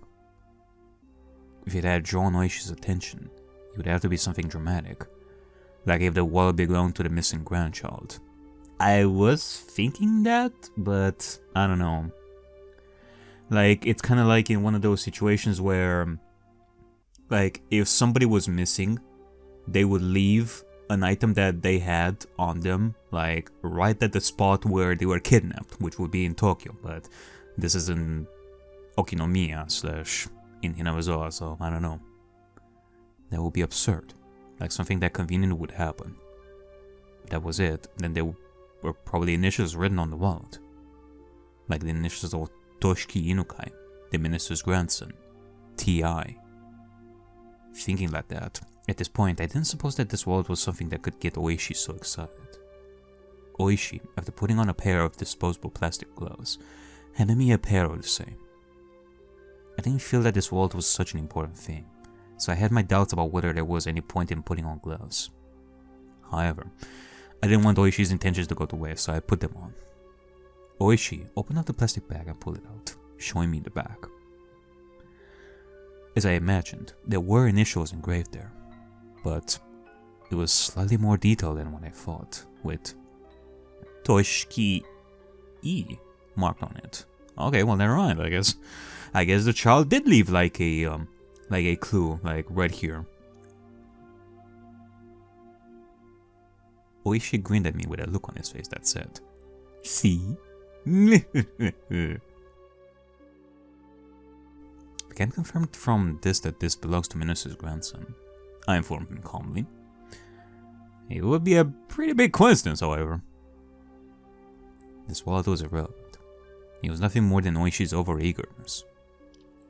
Speaker 1: If it had drawn Oishi's attention, it would have to be something dramatic, like if the wallet belonged to the missing grandchild. I was thinking that, but I don't know. Like, it's kind of like in one of those situations where, like, if somebody was missing, they would leave an item that they had on them, like, right at the spot where they were kidnapped, which would be in Tokyo, but this is in Okinomiya / in Hinamizawa, so I don't know. That would be absurd. Like, something that convenient would happen. If that was it, then there were probably initials written on the wallet. Like the initials of Toshiki Inukai, the minister's grandson, T.I. Thinking like that, at this point, I didn't suppose that this wallet was something that could get Oishi so excited. Oishi, after putting on a pair of disposable plastic gloves, handed me a pair of the same. I didn't feel that this wallet was such an important thing, so I had my doubts about whether there was any point in putting on gloves. However, I didn't want Oishi's intentions to go to waste, so I put them on. Oishi opened up the plastic bag and pulled it out, showing me the back. As I imagined, there were initials engraved there, but it was slightly more detailed than what I thought, with Toshiki E marked on it. Okay, well, never mind, I guess. I guess the child did leave like a clue, like right here. Oishi grinned at me with a look on his face that said, "See?" I can confirm from this that this belongs to Minister's grandson. I informed him calmly. It would be a pretty big coincidence, however. This wallet was irrelevant. It was nothing more than Oishi's overeagerness.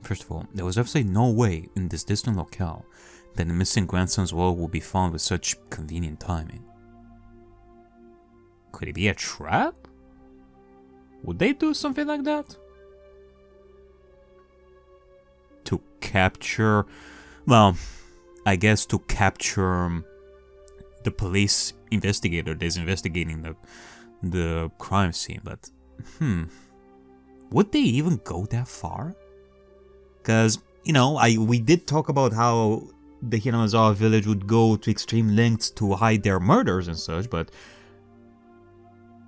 Speaker 1: First of all, there was absolutely no way in this distant locale that the missing grandson's wallet would be found with such convenient timing. Could it be a trap? Would they do something like that? To capture... well, I guess to capture the police investigator that's investigating the crime scene, but... would they even go that far? Because, you know, we did talk about how the Hinamizawa village would go to extreme lengths to hide their murders and such, but...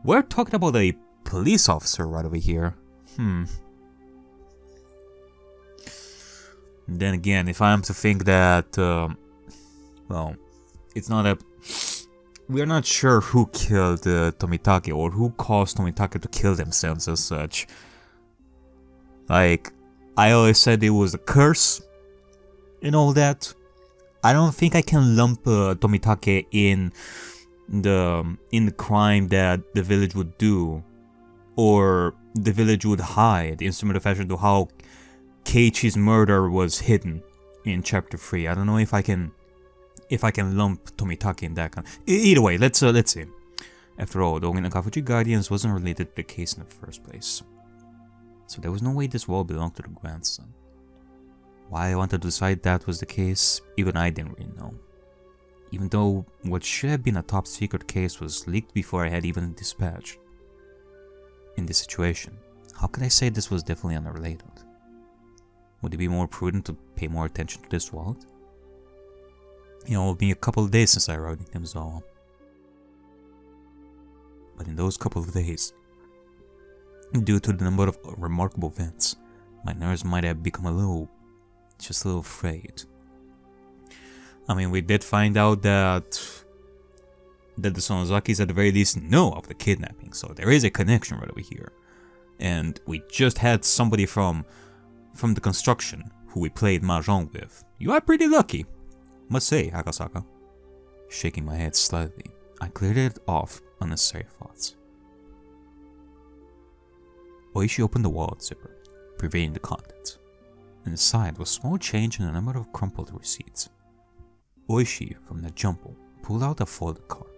Speaker 1: we're talking about a police officer right over here. Then again, if I'm to think that, well, it's not a... we're not sure who killed Tomitake or who caused Tomitake to kill themselves as such. Like, I always said it was a curse and all that. I don't think I can lump Tomitake in the crime that the village would do, or the village would hide in similar fashion to how Keiichi's murder was hidden in chapter 3. I don't know if I can lump Tomitake in that kind. Either way, let's see. After all, the Oginakafuji Guardians wasn't related to the case in the first place, so there was no way this wall belonged to the grandson. Why I wanted to decide that was the case, even I didn't really know. Even though what should have been a top secret case was leaked before I had even dispatched. In this situation, how could I say this was definitely unrelated? Would it be more prudent to pay more attention to this wallet? You know, it will be a couple of days since I arrived in Hinamizawa. But in those couple of days, due to the number of remarkable events, my nerves might have become just a little frayed. I mean, we did find out that the Sonozakis at the very least know of the kidnapping, so there is a connection right over here. And we just had somebody from the construction who we played mahjong with. You are pretty lucky, must say, Akasaka. Shaking my head slightly, I cleared it off unnecessary thoughts. Oishi opened the wallet zipper, revealing the contents. Inside was a small change and a number of crumpled receipts. Oishi, from the jumble, pulled out a folded card.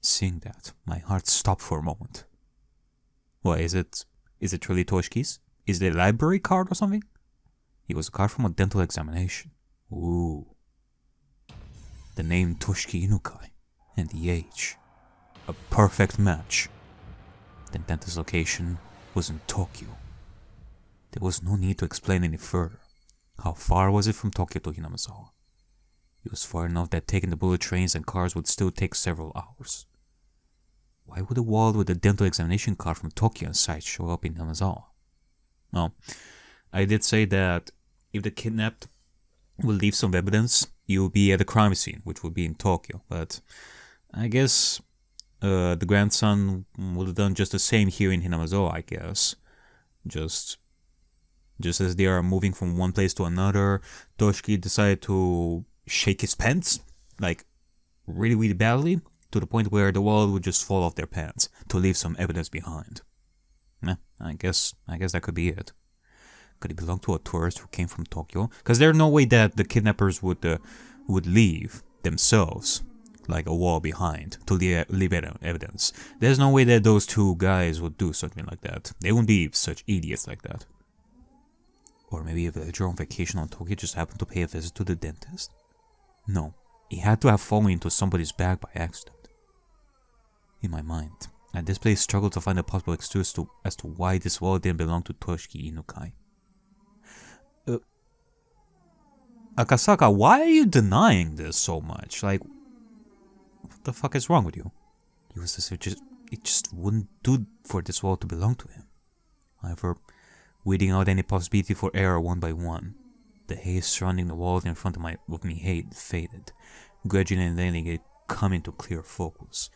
Speaker 1: Seeing that, my heart stopped for a moment. What is it? Is it truly Toshiki's? Is it a library card or something? It was a card from a dental examination. Ooh. The name Toshiki Inukai and the age. A perfect match. The dentist's location was in Tokyo. There was no need to explain any further. How far was it from Tokyo to Hinamizawa? It was far enough that taking the bullet trains and cars would still take several hours. Why would a wallet with a dental examination card from Tokyo inside show up in Hinamizawa? Well, I did say that if the kidnapped will leave some evidence, you will be at the crime scene, which would be in Tokyo. But I guess the grandson would have done just the same here in Hinamizawa, I guess. Just as they are moving from one place to another, Toshiki decided to shake his pants, like really, really badly, to the point where the wallet would just fall off their pants to leave some evidence behind. I guess that could be it. Could it belong to a tourist who came from Tokyo? Because there's no way that the kidnappers would leave themselves like a wall behind to leave evidence. There's no way that those two guys would do something like that. They wouldn't be such idiots like that. Or maybe a villager on vacation on Tokyo just happened to pay a visit to the dentist? No, he had to have fallen into somebody's bag by accident. In my mind, I at this place struggled to find a possible excuse as to why this wallet didn't belong to Toshiki Inukai. Akasaka, why are you denying this so much? Like, what the fuck is wrong with you? He was as if it just wouldn't do for this wallet to belong to him. However, weeding out any possibility for error one by one, the haze surrounding the wallet in front of me faded, gradually letting it come into clear focus.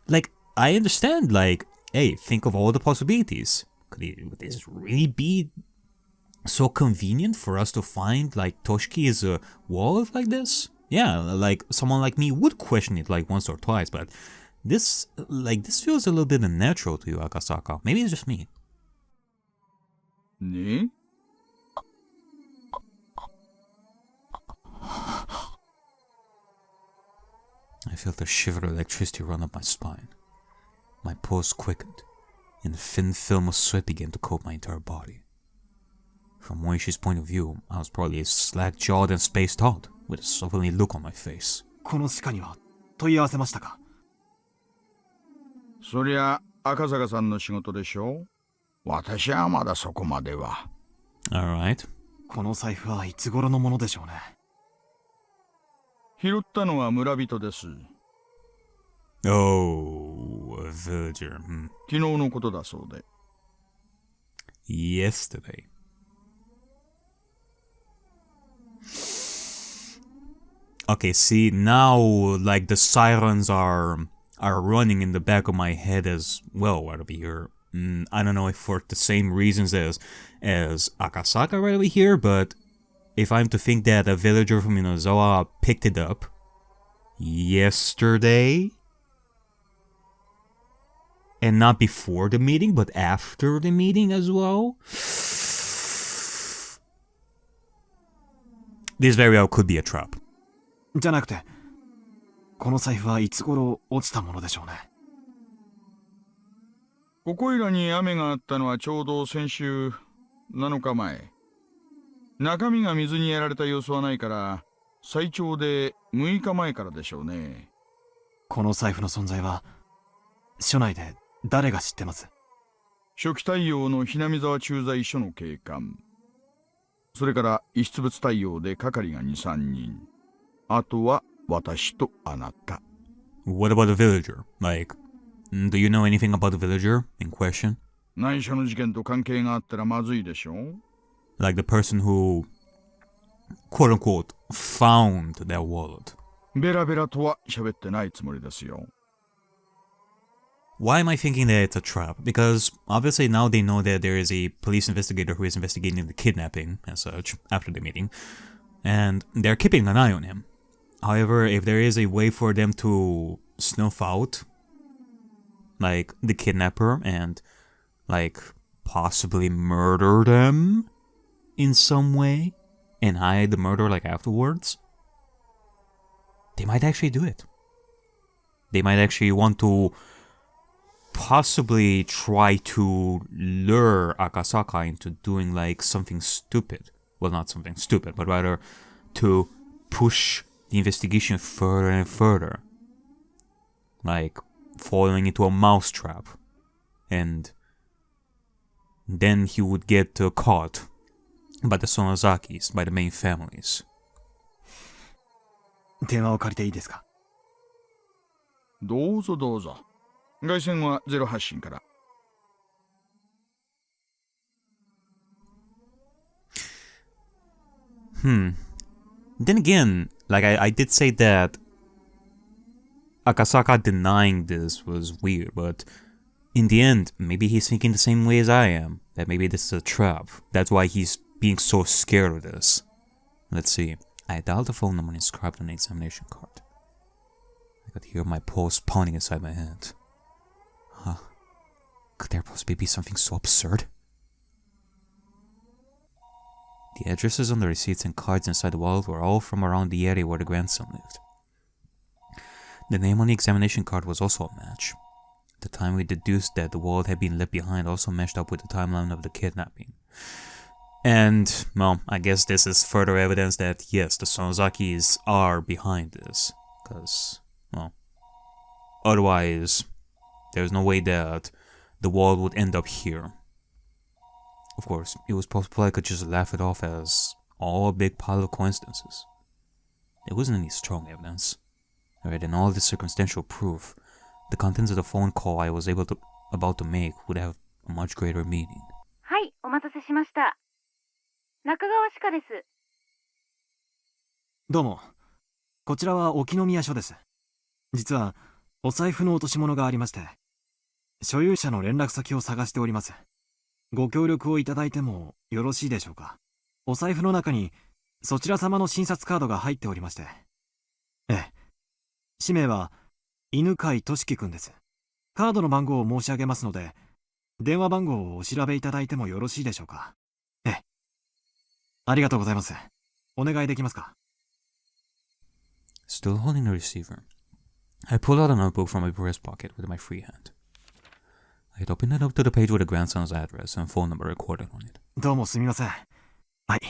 Speaker 1: Like, I understand, like, hey, think of all the possibilities. Would this really be so convenient for us to find, like, Toshiki is a wallet like this? Yeah, like, someone like me would question it, like, once or twice, but this feels a little bit unnatural to you, Akasaka. Maybe it's just me.
Speaker 9: Ne?
Speaker 1: I felt a shiver of electricity run up my spine. My pulse quickened, and a thin film of sweat began to coat my entire body. From Moishi's point of view, I was probably as slack-jawed and spaced out, with a slovenly look on my face.
Speaker 8: この歯科には問い合わせましたか?
Speaker 9: そりゃ赤坂さんの仕事でしょ。私はまだそこまでは。
Speaker 1: Alright.
Speaker 8: この財布はいつ頃のものでしょうね。
Speaker 9: 拾ったのは村人です。
Speaker 1: Oh, a villager.
Speaker 9: 昨日のことだそうで。
Speaker 1: Yesterday. Okay, see, now, like, the sirens are running in the back of my head as well right over here. I don't know if for the same reasons as Akasaka right over here, but if I'm to think that a villager from Hinamizawa picked it up yesterday, and not before the meeting, but after the meeting as well, this very well could be a trap.
Speaker 8: じゃなくて、この財布はいつ頃落ちたものでしょうね。
Speaker 9: ここいらに雨があったのはちょうど先週7日前。中身が水にやられた様子はないから、最長で6日前からでしょうね。
Speaker 8: この財布の存在は、署内で誰が知ってます？
Speaker 9: 初期対応のhinamizawa駐在所の警官。それから遺失物対応で係が2、3人。あとは私とあなた。
Speaker 1: What about the villager? Like, do you know anything about the villager in question?
Speaker 9: 内緒の事件と関係があったらまずいでしょ。
Speaker 1: Like the person who, quote unquote, found that wallet.
Speaker 9: ベラベラとは喋ってないつもりですよ。
Speaker 1: Why am I thinking that it's a trap? Because obviously now they know that there is a police investigator who is investigating the kidnapping as such after the meeting, and they're keeping an eye on him. However, if there is a way for them to snuff out, like, the kidnapper and, like, possibly murder them in some way and hide the murder, like, afterwards, they might actually do it. They might actually want to possibly try to lure Akasaka into doing like something stupid. Well, not something stupid, but rather to push the investigation further and further. Like falling into a mousetrap. And then he would get caught by the Sonozakis, by the main families.
Speaker 8: 電話を借りていいですか？
Speaker 9: どうぞどうぞ。外線はゼロ発信から。
Speaker 1: Then again, like I did say that Akasaka denying this was weird, but in the end, maybe he's thinking the same way as I am. That maybe this is a trap. That's why he's being so scared of this. Let's see. I dialed the phone number inscribed on the examination card. I could hear my pulse pounding inside my head. Huh. Could there possibly be something so absurd? The addresses on the receipts and cards inside the wallet were all from around the area where the grandson lived. The name on the examination card was also a match. At the time we deduced that the wallet had been left behind also matched up with the timeline of the kidnapping. And, well, I guess this is further evidence that, yes, the Sonozakis are behind this. Because, well, otherwise, there's no way that the wallet would end up here. Of course, it was possible I could just laugh it off as all a big pile of coincidences. There wasn't any strong evidence. Right, and all this circumstantial proof, the contents of the phone call I was about to make would have a much greater meaning.
Speaker 10: はい、お待たせしました。中川歯科です。
Speaker 8: どうも。こちらは沖宮署です。実は、お財布の落とし物がありまして、所有者の連絡先を探しております。ご協力をいただいてもよろしいでしょうか。お財布の中にそちら様の診察カードが入っておりまして。ええ。氏名は犬飼俊樹くんです。カードの番号を申し上げますので、電話番号をお調べいただいてもよろしいでしょうか。ええ。ありがとうございます。お願いできますか。
Speaker 1: Still holding the receiver, I pulled out a notebook from my breast pocket with my free hand. I had opened it up to the page with the grandson's address and phone number recorded on it.
Speaker 8: どうもすみません。はい。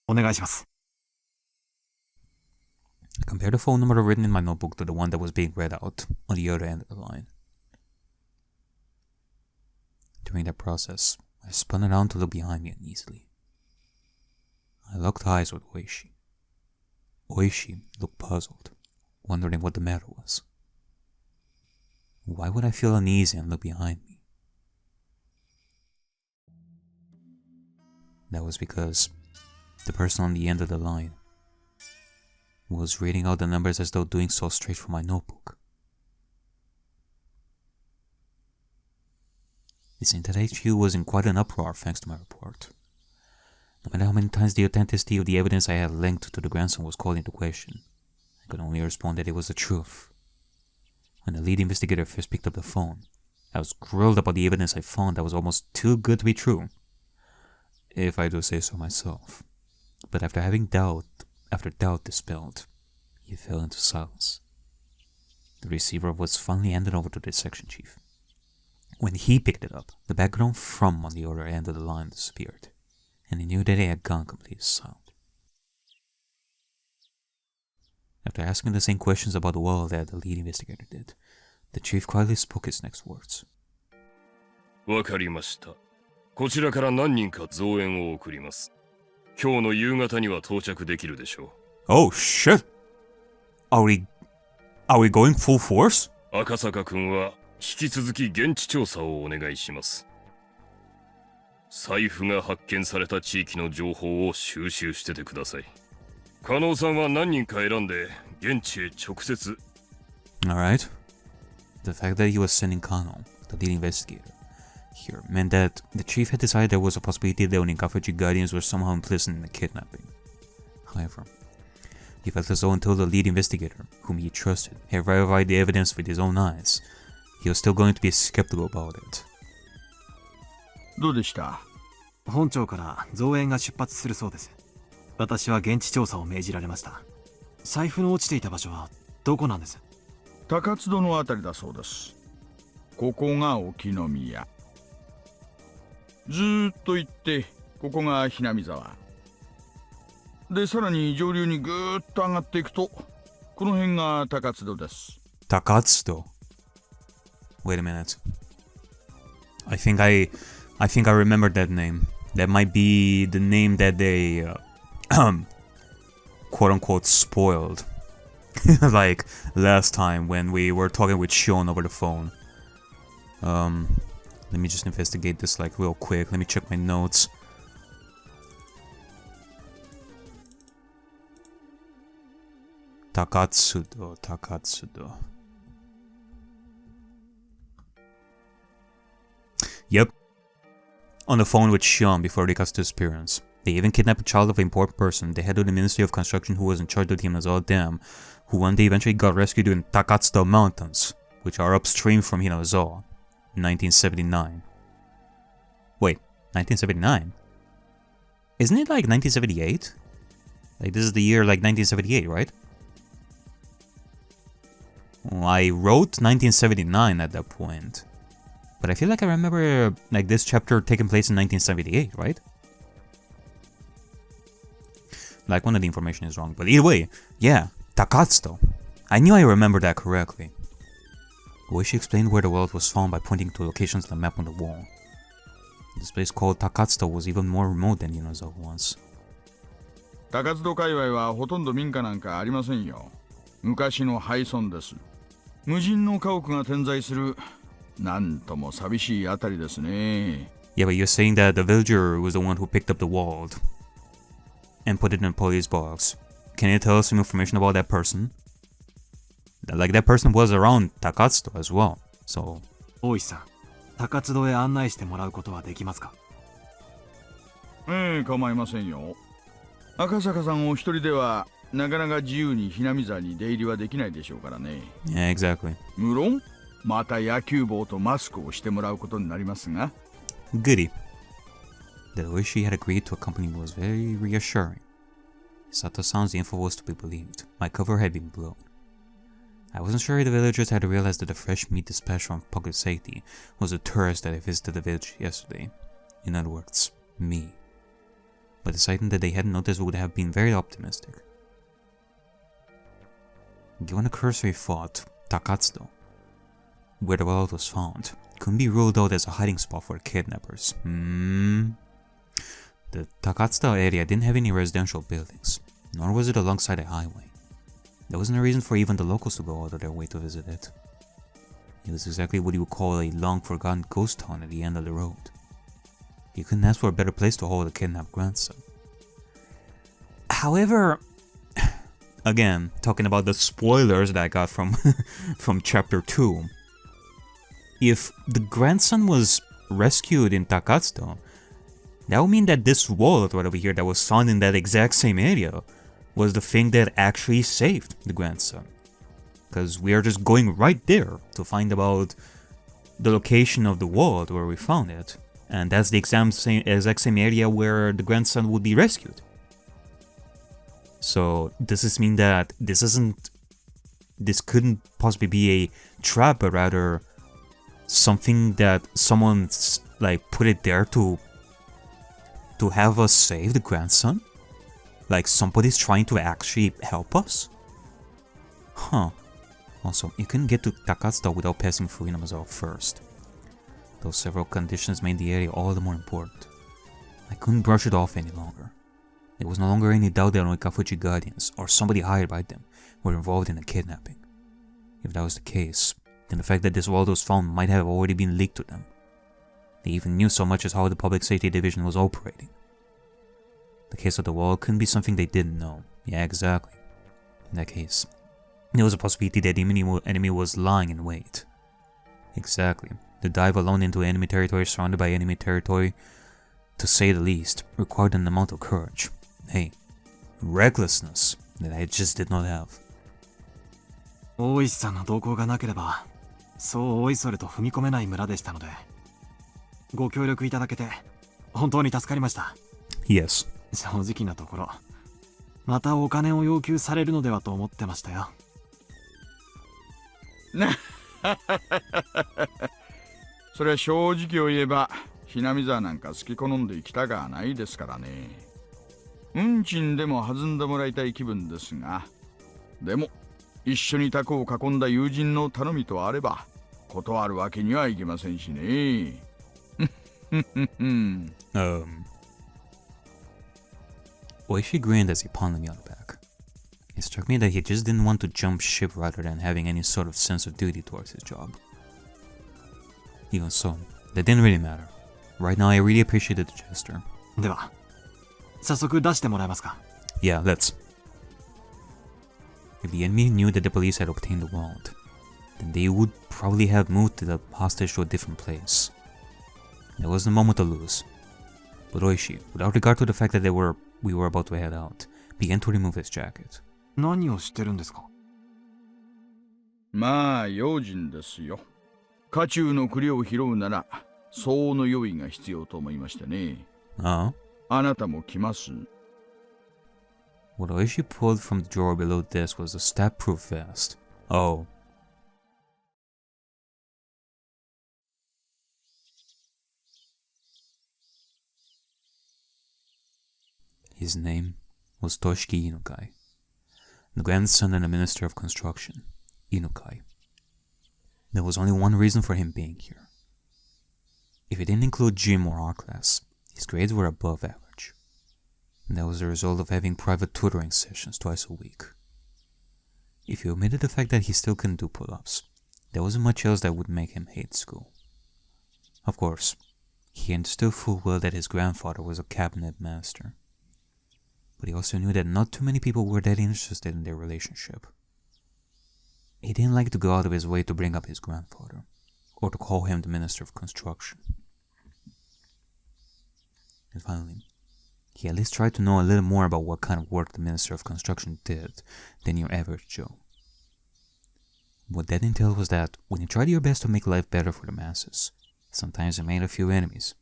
Speaker 8: お願いします。
Speaker 1: I compared the phone number written in my notebook to the one that was being read out on the other end of the line. During that process, I spun around to look behind me uneasily. I locked eyes with Oishi. Oishi looked puzzled, wondering what the matter was. Why would I feel uneasy and look behind me? That was because the person on the end of the line was reading out the numbers as though doing so straight from my notebook. It seemed that HQ was in quite an uproar thanks to my report. No matter how many times the authenticity of the evidence I had linked to the grandson was called into question, I could only respond that it was the truth. When the lead investigator first picked up the phone, I was grilled about the evidence I found that was almost too good to be true, if I do say so myself. But after having doubt dispelled, he fell into silence. The receiver was finally handed over to the section chief. When he picked it up, the background from on the other end of the line disappeared, and he knew that it had gone completely silent. After asking the same questions about the wall that the lead investigator did, the chief quietly spoke his next words.
Speaker 3: わかりました。こちらから何人か増援を送ります。今日の夕方には到着できるでしょう。
Speaker 1: Oh shit! Are we going full force?
Speaker 3: 赤坂君は引き続き現地調査をお願いします。財布が発見された地域の情報を収集しててください。加納さんは何人か選んで現地へ直接。
Speaker 1: Alright. The fact that he was sending Kano, the lead investigator, here meant that the chief had decided there was a possibility that the Onikafuji guardians were somehow implicit in the kidnapping. However, he felt as though until the lead investigator, whom he trusted, had verified the evidence with his own eyes, he was still going to be skeptical about it.
Speaker 9: どうでした？
Speaker 8: 本庁から増援が出発するそうです。私は現地調査を命じられました。財布の落ちていた場所はどこなんです？
Speaker 9: 高津戸のあたりだそうです。ここが沖宮。ずーっと行ってここがひなみ沢で、さらに上流にぐーっと上がっていくとこの辺が高津戸です。
Speaker 1: 高津戸? Wait a minute. I think I remember that name. That might be the name that they quote unquote spoiled. Like last time when we were talking with Shion over the phone. Let me just investigate this like real quick. Let me check my notes. Takatsudo. Yep. On the phone with Shion before Rika's disappearance. They even kidnapped a child of an important person, the head of the Ministry of Construction who was in charge of the Hinamizawa Dam, who one day eventually got rescued in Takatsudo Mountains, which are upstream from Hinamizawa, in 1979. Wait, 1979? Isn't it like 1978? Like this is the year like 1978, right? Well, I wrote 1979 at that point. But I feel like I remember like this chapter taking place in 1978, right? Like one of the information is wrong, but either way, yeah, Takatsudo. I knew I remembered that correctly. The way she explained where the world was found by pointing to locations on the map on the wall. This place called Takatsudo was even more remote than Hinamizawa was.
Speaker 9: 高津戸界隈はほとんど民家なんかありませんよ。昔の廃村です。無人の家屋が点在する。なんとも寂しいあたりですね。
Speaker 1: Yeah, but you're saying that the villager was the one who picked up the wall and put it in a police box. Can you tell us some information about that person? Like that person was around Takatsudo as well, so...
Speaker 8: 大石さん、高津戸へ案内してもらうことはできますか？
Speaker 9: 構いませんよ。赤坂さんお一人ではなかなか自由にひなみ沢に出入りはできないでしょうからね。
Speaker 1: Yeah, exactly.
Speaker 9: 無論また野球帽とマスクをしてもらうことになりますが。
Speaker 1: Goody. The way she had agreed to accompany me was very reassuring. Sato sounds the info was to be believed. My cover had been blown. I wasn't sure if the villagers had realized that the fresh meat dispatched from public safety was a tourist that had visited the village yesterday. In other words, me. But deciding that they hadn't noticed would have been very optimistic. Given a cursory thought, Takatsudo, where the wallet was found, couldn't be ruled out as a hiding spot for the kidnappers. The Takatsudo area didn't have any residential buildings, nor was it alongside a highway. There wasn't a reason for even the locals to go out of their way to visit it. It was exactly what you would call a long-forgotten ghost town at the end of the road. You couldn't ask for a better place to hold a kidnapped grandson. However, again, talking about the spoilers that I got from from chapter 2, if the grandson was rescued in Takatsudo, that would mean that this wallet right over here that was found in that exact same area was the thing that actually saved the grandson. Because we are just going right there to find about the location of the wallet where we found it. And that's the exact same area where the grandson would be rescued. So does this mean that this couldn't possibly be a trap, but rather something that someone's like put it there to have us save the grandson? Like somebody's trying to actually help us? Huh. Also, you couldn't get to Takatsudo without passing through Hinamizawa first. Those several conditions made the area all the more important. I couldn't brush it off any longer. There was no longer any doubt that Onikafuji guardians, or somebody hired by them, were involved in the kidnapping. If that was the case, then the fact that this wallet was found might have already been leaked to them. They even knew so much as how the Public Safety Division was operating. The case of the wall couldn't be something they didn't know. Yeah, exactly. In that case, there was a possibility that the enemy was lying in wait. Exactly. To dive alone into enemy territory surrounded by enemy territory, to say the least, required an amount of courage. Hey, recklessness that I just did not have.
Speaker 8: 大石さんの同行がなければ、そうおいそれと踏み込めない村でしたので、ご協力いただけて本当に助かりました。
Speaker 1: Yes.
Speaker 8: 正直なところ、またお金を要求されるのではと思ってましたよ。
Speaker 9: それは正直を言えば、Hinamizawaなんか好き好んで生きたがないですからね。運賃でも弾んでもらいたい気分ですが、でも一緒にタコを囲んだ友人の頼みとあれば断るわけにはいきませんしね。
Speaker 1: Oishi grinned as he pounded me on the back. It struck me that he just didn't want to jump ship rather than having any sort of sense of duty towards his job. Even so, that didn't really matter. Right now, I really appreciated the gesture.
Speaker 8: では、早速出してもらえますか?
Speaker 1: Yeah, let's. If the enemy knew that the police had obtained the warrant, then they would probably have moved the hostage to a different place. There wasn't a moment to lose. But Oishi, without regard to the fact that we were about to head out, began to remove his jacket.
Speaker 8: 何をしてるんですか?
Speaker 9: まあ、用心ですよ。家中の栗を拾うなら、相応の用意が必要と思いましてね。
Speaker 1: あ
Speaker 9: なたも来ます?
Speaker 1: What Oishi pulled from the drawer below this was a stab-proof vest. Oh. His name was Toshiki Inukai, the grandson and the Minister of Construction, Inukai. There was only one reason for him being here. If it didn't include gym or art class, his grades were above average. And that was the result of having private tutoring sessions twice a week. If you omitted the fact that he still couldn't do pull-ups, there wasn't much else that would make him hate school. Of course, he understood full well that his grandfather was a cabinet master. But he also knew that not too many people were that interested in their relationship. He didn't like to go out of his way to bring up his grandfather, or to call him the Minister of Construction. And finally, he at least tried to know a little more about what kind of work the Minister of Construction did than your average Joe. What that entailed was that when you tried your best to make life better for the masses, sometimes it made a few enemies.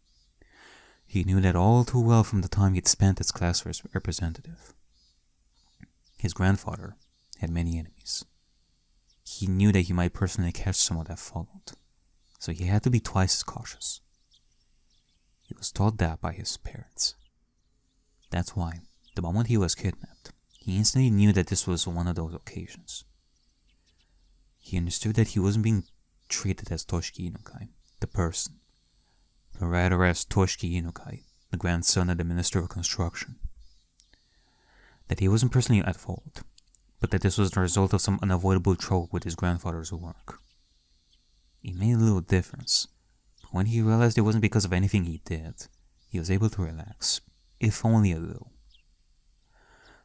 Speaker 1: He knew that all too well from the time he'd spent as class representative. His grandfather had many enemies. He knew that he might personally catch someone that followed, so he had to be twice as cautious. He was taught that by his parents. That's why, the moment he was kidnapped, he instantly knew that this was one of those occasions. He understood that he wasn't being treated as Toshiki Inukai, the person, but rather as Toshiki Inukai, the grandson of the Minister of Construction. That he wasn't personally at fault, but that this was the result of some unavoidable trouble with his grandfather's work. It made a little difference, but when he realized it wasn't because of anything he did, he was able to relax, if only a little.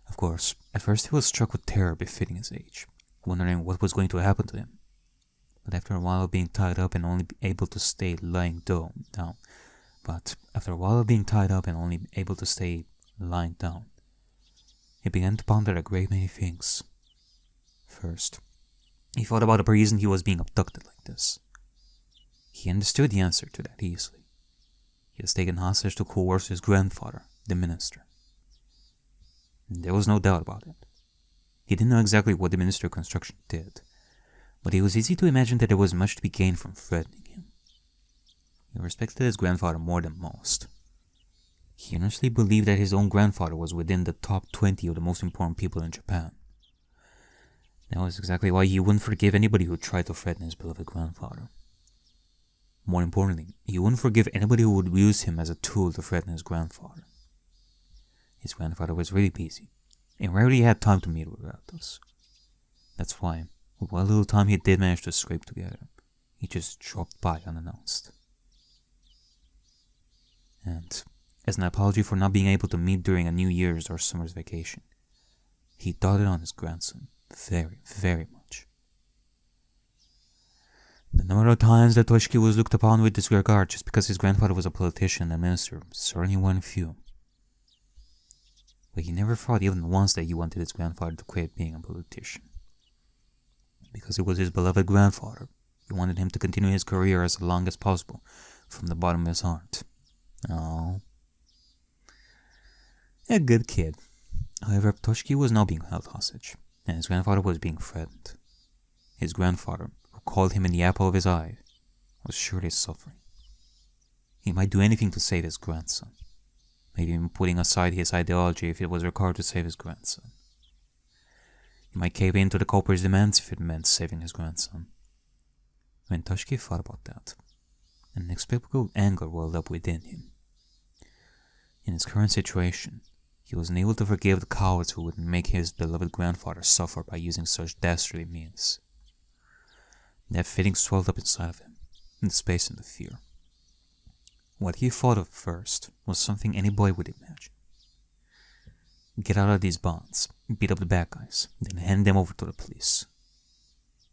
Speaker 1: Of course, at first he was struck with terror befitting his age, wondering what was going to happen to him. But after a while of being tied up and only able to stay lying down, he began to ponder a great many things. First, he thought about the reason he was being abducted like this. He understood the answer to that easily. He was taken hostage to coerce his grandfather, the minister. There was no doubt about it. He didn't know exactly what the Minister of Construction did, but it was easy to imagine that there was much to be gained from threatening him. He respected his grandfather more than most. He honestly believed that his own grandfather was within the top 20 of the most important people in Japan. That was exactly why he wouldn't forgive anybody who tried to threaten his beloved grandfather. More importantly, he wouldn't forgive anybody who would use him as a tool to threaten his grandfather. His grandfather was really busy, and rarely had time to meet with relatives. That's why, with what little time he did manage to scrape together, he just dropped by unannounced. And as an apology for not being able to meet during a New Year's or summer's vacation, he doted on his grandson very, very much. The number of times that Toshiki was looked upon with disregard just because his grandfather was a politician and minister certainly weren't few. But he never thought even once that he wanted his grandfather to quit being a politician. Because it was his beloved grandfather, he wanted him to continue his career as long as possible, from the bottom of his heart. Oh, a good kid. However, Toshiki was now being held hostage, and his grandfather was being threatened. His grandfather, who called him in the apple of his eye, was surely suffering. He might do anything to save his grandson, maybe even putting aside his ideology if it was required to save his grandson. He might cave in to the culprit's demands if it meant saving his grandson. When Toshiki thought about that, an inexplicable anger welled up within him. In his current situation, he was unable to forgive the cowards who would make his beloved grandfather suffer by using such dastardly means. That feeling swelled up inside of him, in the space and the fear. What he thought of first was something any boy would imagine. Get out of these bonds, beat up the bad guys, then hand them over to the police.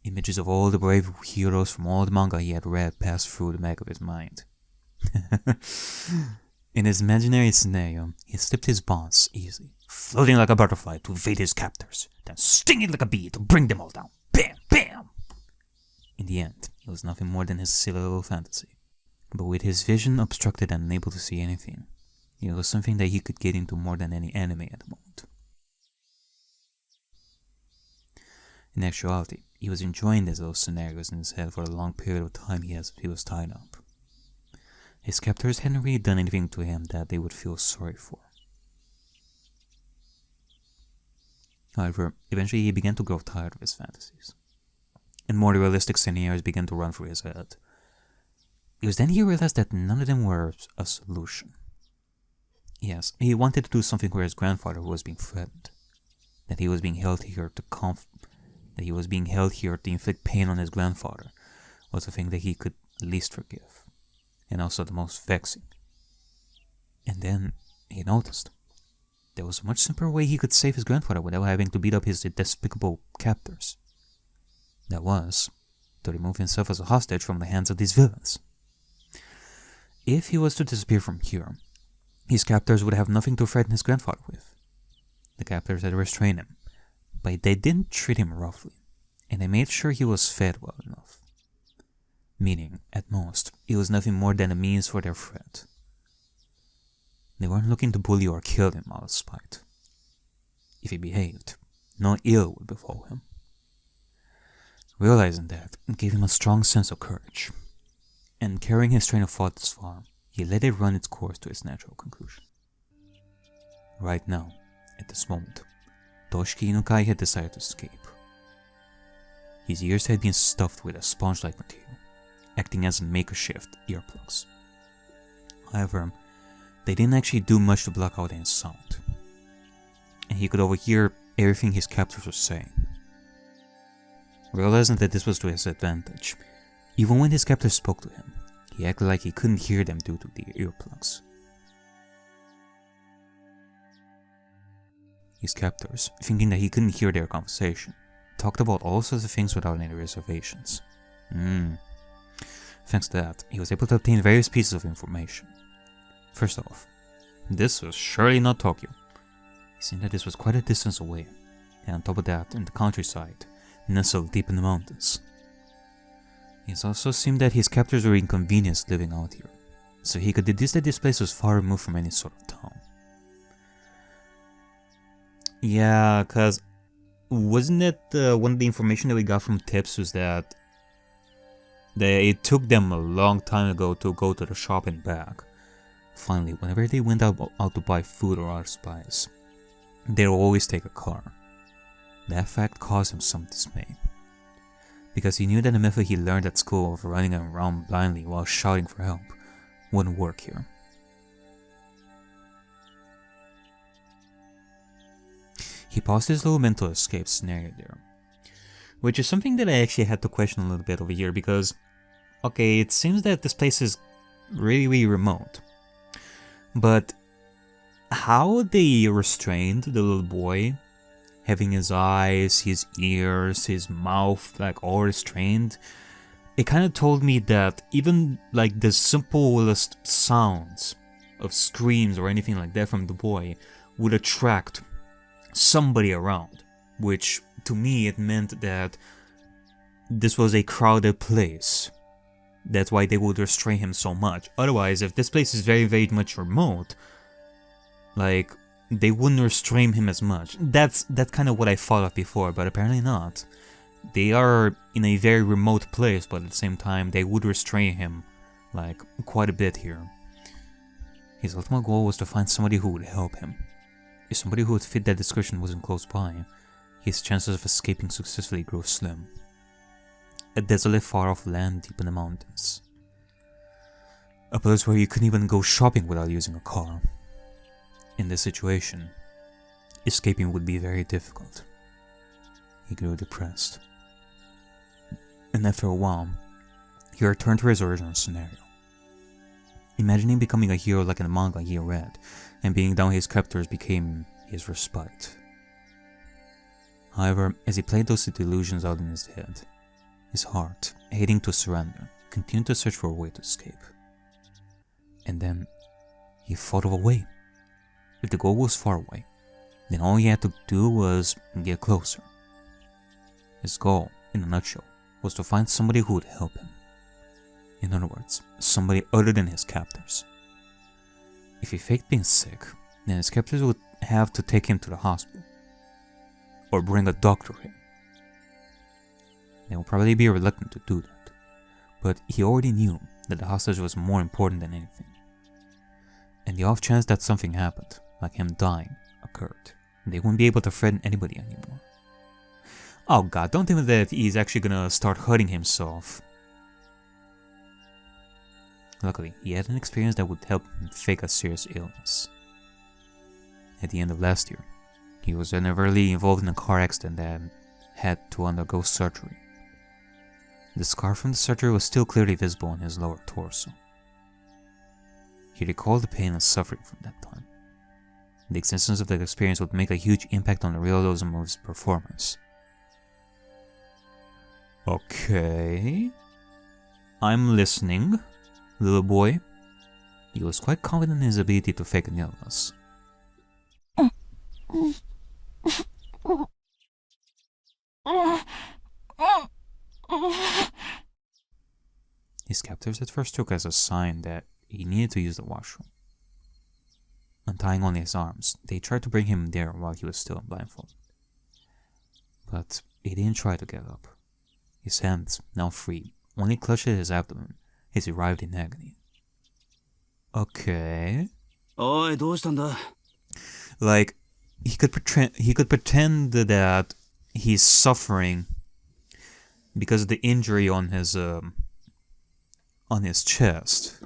Speaker 1: Images of all the brave heroes from all the manga he had read passed through the back of his mind. In his imaginary scenario, he slipped his bonds easily, floating like a butterfly to evade his captors, then stinging like a bee to bring them all down. Bam! Bam! In the end, it was nothing more than his silly little fantasy. But with his vision obstructed and unable to see anything, it was something that he could get into more than any anime at the moment. In actuality, he was enjoying these little scenarios in his head for a long period of time he was tied up. His captors hadn't really done anything to him that they would feel sorry for. However, eventually he began to grow tired of his fantasies, and more realistic scenarios began to run through his head. It was then he realized that none of them were a solution. Yes, he wanted to do something for his grandfather who was being threatened, that he was being held here to inflict pain on his grandfather was the thing that he could least forgive, and also the most vexing. And then he noticed there was a much simpler way he could save his grandfather without having to beat up his despicable captors. That was to remove himself as a hostage from the hands of these villains. If he was to disappear from here, his captors would have nothing to threaten his grandfather with. The captors had restrained him, but they didn't treat him roughly, and they made sure he was fed well enough. Meaning, at most, it was nothing more than a means for their threat. They weren't looking to bully or kill him out of spite. If he behaved, no ill would befall him. Realizing that gave him a strong sense of courage, and carrying his train of thought this far, he let it run its course to its natural conclusion. Right now, at this moment, Toshiki Inukai had decided to escape. His ears had been stuffed with a sponge-like material, acting as makeshift earplugs. However, they didn't actually do much to block out any sound, and he could overhear everything his captors were saying. Realizing that this was to his advantage, even when his captors spoke to him, he acted like he couldn't hear them due to the earplugs. His captors, thinking that he couldn't hear their conversation, talked about all sorts of things without any reservations. Thanks to that, he was able to obtain various pieces of information. First off, this was surely not Tokyo. It seemed that this was quite a distance away, and on top of that, in the countryside, nestled deep in the mountains. It also seemed that his captors were inconvenienced living out here, so he could deduce that this place was far removed from any sort of town. Yeah, cause wasn't it one of the information that we got from tips was that it took them a long time ago to go to the shop and back. Finally, whenever they went out to buy food or other supplies, they would always take a car. That fact caused him some dismay, because he knew that the method he learned at school of running around blindly while shouting for help wouldn't work here. He paused his little mental escape scenario there, which is something that I actually had to question a little bit over here because, okay, it seems that this place is really, really remote. But how they restrained the little boy, having his eyes, his ears, his mouth like all restrained, it kind of told me that even like the simplest sounds of screams or anything like that from the boy would attract somebody around, which to me it meant that this was a crowded place. That's why they would restrain him so much. Otherwise, if this place is very, very much remote, like, they wouldn't restrain him as much. That's kind of what I thought of before, but apparently not. They are in a very remote place, but at the same time, they would restrain him, like, quite a bit here. His ultimate goal was to find somebody who would help him. If somebody who would fit that description wasn't close by, his chances of escaping successfully grew slim. A desolate, far-off land deep in the mountains. A place where you couldn't even go shopping without using a car. In this situation, escaping would be very difficult. He grew depressed. And after a while, he returned to his original scenario. Imagining becoming a hero like in the manga he read, and being down his captors became his respite. However, as he played those delusions out in his head, his heart, hating to surrender, continued to search for a way to escape. And then, he thought of a way. If the goal was far away, then all he had to do was get closer. His goal, in a nutshell, was to find somebody who would help him. In other words, somebody other than his captors. If he faked being sick, then his captors would have to take him to the hospital. Or bring a doctor in. They would probably be reluctant to do that. But he already knew that the hostage was more important than anything. And the off chance that something happened, like him dying, occurred, they wouldn't be able to threaten anybody anymore. Oh god, don't think that he's actually gonna start hurting himself. Luckily, he had an experience that would help him fake a serious illness. At the end of last year, he was unavoidably involved in a car accident that had to undergo surgery. The scar from the surgery was still clearly visible on his lower torso. He recalled the pain and suffering from that time. The existence of that experience would make a huge impact on the realism of his performance. Okay. I'm listening, little boy. He was quite confident in his ability to fake an illness. His captors at first took as a sign that he needed to use the washroom. Untying only his arms, they tried to bring him there while he was still blindfolded. But he didn't try to get up. His hands, now free, only clutched at his abdomen as he writhed in agony. Okay. Like, he could pretend that he's suffering because of the injury on his chest.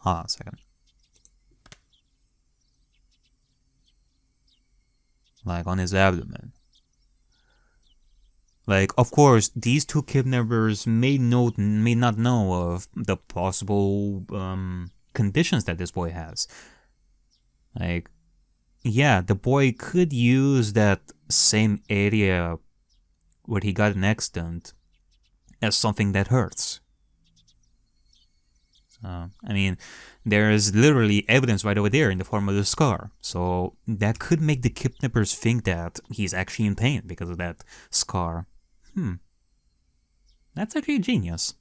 Speaker 1: Hold on a second. Like on his abdomen. Like, of course, these two kidnappers may not know of the possible conditions that this boy has. Like, yeah, the boy could use that same area where he got an accident as something that hurts. So, I mean, there is literally evidence right over there in the form of the scar. So that could make the kidnappers think that he's actually in pain because of that scar. That's actually genius.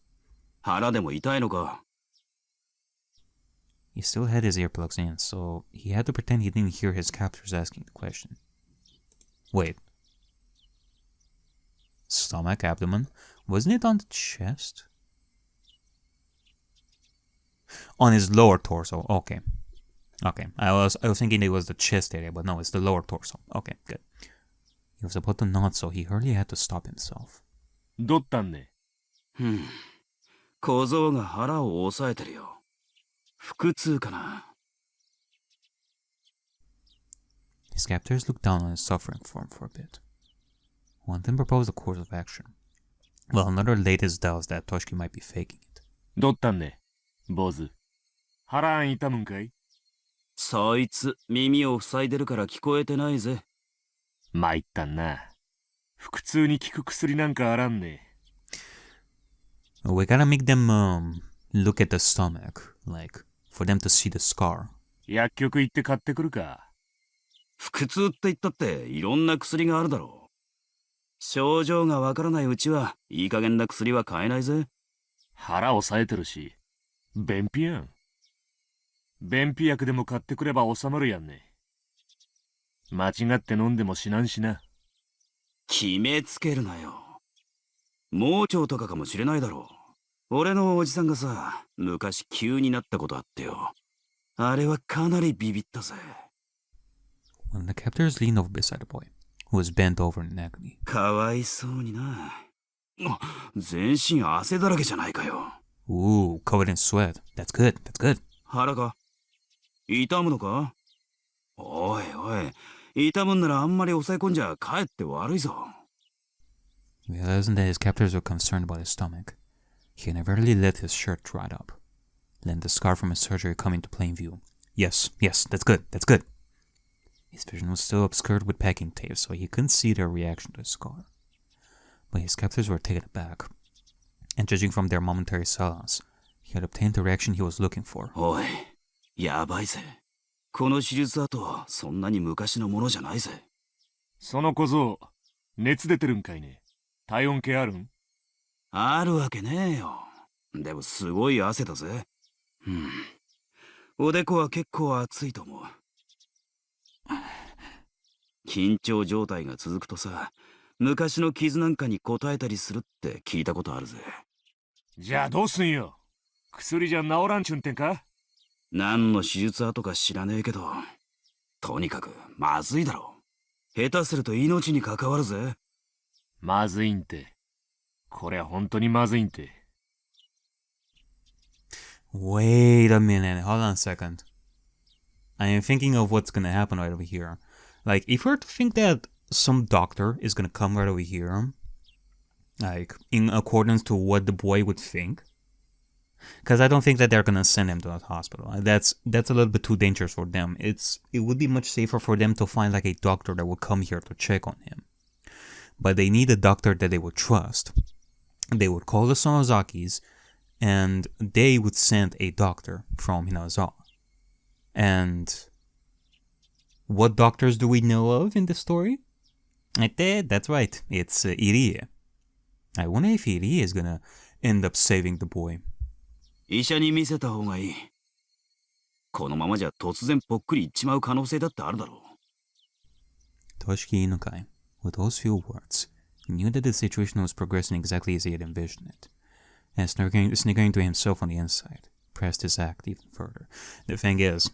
Speaker 1: He still had his earplugs in, so he had to pretend he didn't hear his captors asking the question. Wait. Stomach, abdomen? Wasn't it on the chest? On his lower torso. Okay. Okay. I was thinking it was the chest area, but no, it's the lower torso. Okay, good. He was about to nod, so he hardly had to stop himself.
Speaker 3: どったんね。
Speaker 11: 小僧が腹を押さえてるよ。腹痛かな。
Speaker 1: His captors looked down on his suffering form for a bit. One of them proposed a course of action, while another laid his doubts that Toshiki might be faking it.
Speaker 3: どったんね。坊主。腹痛むんかい
Speaker 11: そいつ耳を塞いでるから聞こえてないぜ。
Speaker 12: 参ったんな。腹痛に効く薬なんかあらんね。
Speaker 1: We gotta make them look at the stomach, like for them to see the scar.
Speaker 12: 薬局行って買ってくるか。
Speaker 11: 腹痛って言ったっていろんな薬があるだろう。症状がわからないうちはいい加減な薬は買えないぜ。
Speaker 12: 腹押さえてるし、便秘やん。便秘薬でも買ってくれば収まるやんね。間違って飲んでも死なんしな。
Speaker 11: 決めつけるなよ。盲腸とかかもしれないだろう。俺のおじさんがさ、昔急になったことあってよ。あれはかなりビビったぜ。
Speaker 1: When the captors leaned over beside the boy, who was bent over in agony.
Speaker 11: かわいそうにな。全身汗だらけじゃないかよ。
Speaker 1: Ooh, covered in sweat. That's good, that's good.
Speaker 11: 腹か？痛むのか？おいおい、痛むんならあんまり抑え込んじゃかえって悪いぞ。
Speaker 1: Realizing that his captors were concerned about his stomach, he inadvertently let his shirt dry up, letting the scar from his surgery come into plain view. Yes, that's good, that's good. His vision was still obscured with packing tape, so he couldn't see their reaction to the scar. But his captors were taken aback, and judging from their momentary silence, he had obtained the reaction he was looking for.
Speaker 11: おい、やばいぜ。この手術跡、そんなに昔のものじゃないぜ。
Speaker 12: その小僧、熱出てるんかいね。体温計あるん？
Speaker 11: あるわけねえよ。でもすごい汗だぜ。おでこは結構熱いと思う。緊張状態が続くとさ、昔の傷なんかに応えたりするって聞いたことあるぜ。
Speaker 12: じゃあどうすんよ。薬じゃ治らんちゅんてんか？
Speaker 11: 何の手術跡か知らねえけど、とにかくまずいだろ。下手すると命に関わるぜ。
Speaker 12: まずいんて。これは本当にまずいんて。
Speaker 1: Wait a minute, hold on a second. I am thinking of what's gonna happen right over here. Like, if we were to think that some doctor is gonna come right over here, like, in accordance to what the boy would think, because I don't think that they're gonna send him to that hospital. That's a little bit too dangerous for them. It would be much safer for them to find like a doctor that would come here to check on him. But they need a doctor that they would trust. They would call the Sonozakis, and they would send a doctor from Hinamizawa. And what doctors do we know of in the story? That's right, it's Irie. I wonder if Irie is gonna end up saving the boy.
Speaker 11: 医者に見せた方がいい。このままじゃ突然ぽっくりいっちまう可能性だってあるだろう。
Speaker 1: Toshiki Inukai, with those few words, knew that the situation was progressing exactly as he had envisioned it, and sniggering to himself on the inside, pressed his act even further. The thing is,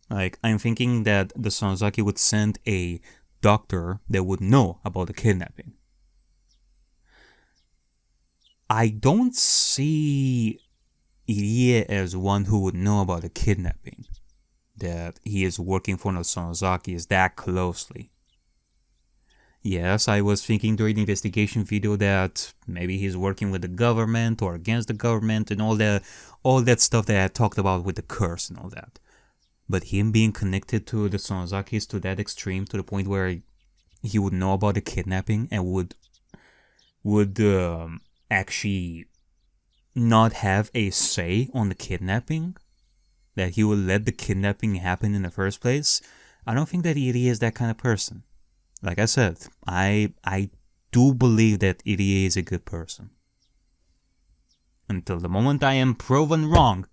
Speaker 1: like, I'm thinking that the Sonozaki would send a doctor that would know about the kidnapping. I don't see Irie as one who would know about the kidnapping, that he is working for the Sonozaki that closely. Yes, I was thinking during the investigation video that maybe he's working with the government or against the government and all that stuff that I talked about with the curse and all that. But him being connected to the Sonozakis to that extreme, to the point where he would know about the kidnapping and would actually not have a say on the kidnapping, that he would let the kidnapping happen in the first place, I don't think that Irie is that kind of person. Like I said, I do believe that Irie is a good person. Until the moment I am proven wrong,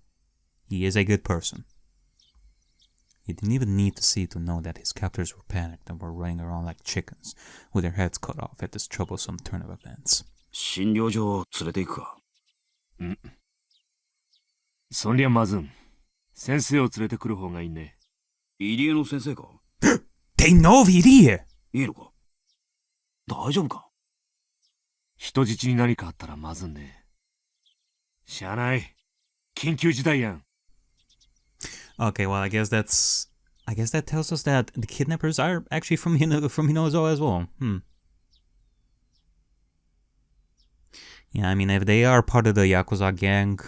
Speaker 1: he is a good person. He didn't even need to see to know that his captors were panicked and were running around like chickens, with their heads cut off at this troublesome turn of events.
Speaker 11: 診療所連れて行くか？
Speaker 12: そりゃまずん。先生を連れてくる方がいいね。
Speaker 11: 入江の先生か？
Speaker 1: They know of Irie!
Speaker 11: いいのか？大丈夫か？
Speaker 12: 人質に何かあったらまずんね。しゃあない。緊急事態やん。
Speaker 1: Okay, well, I guess that tells us that the kidnappers are actually from Hinamizawa as well. Yeah, I mean, if they are part of the Yakuza gang,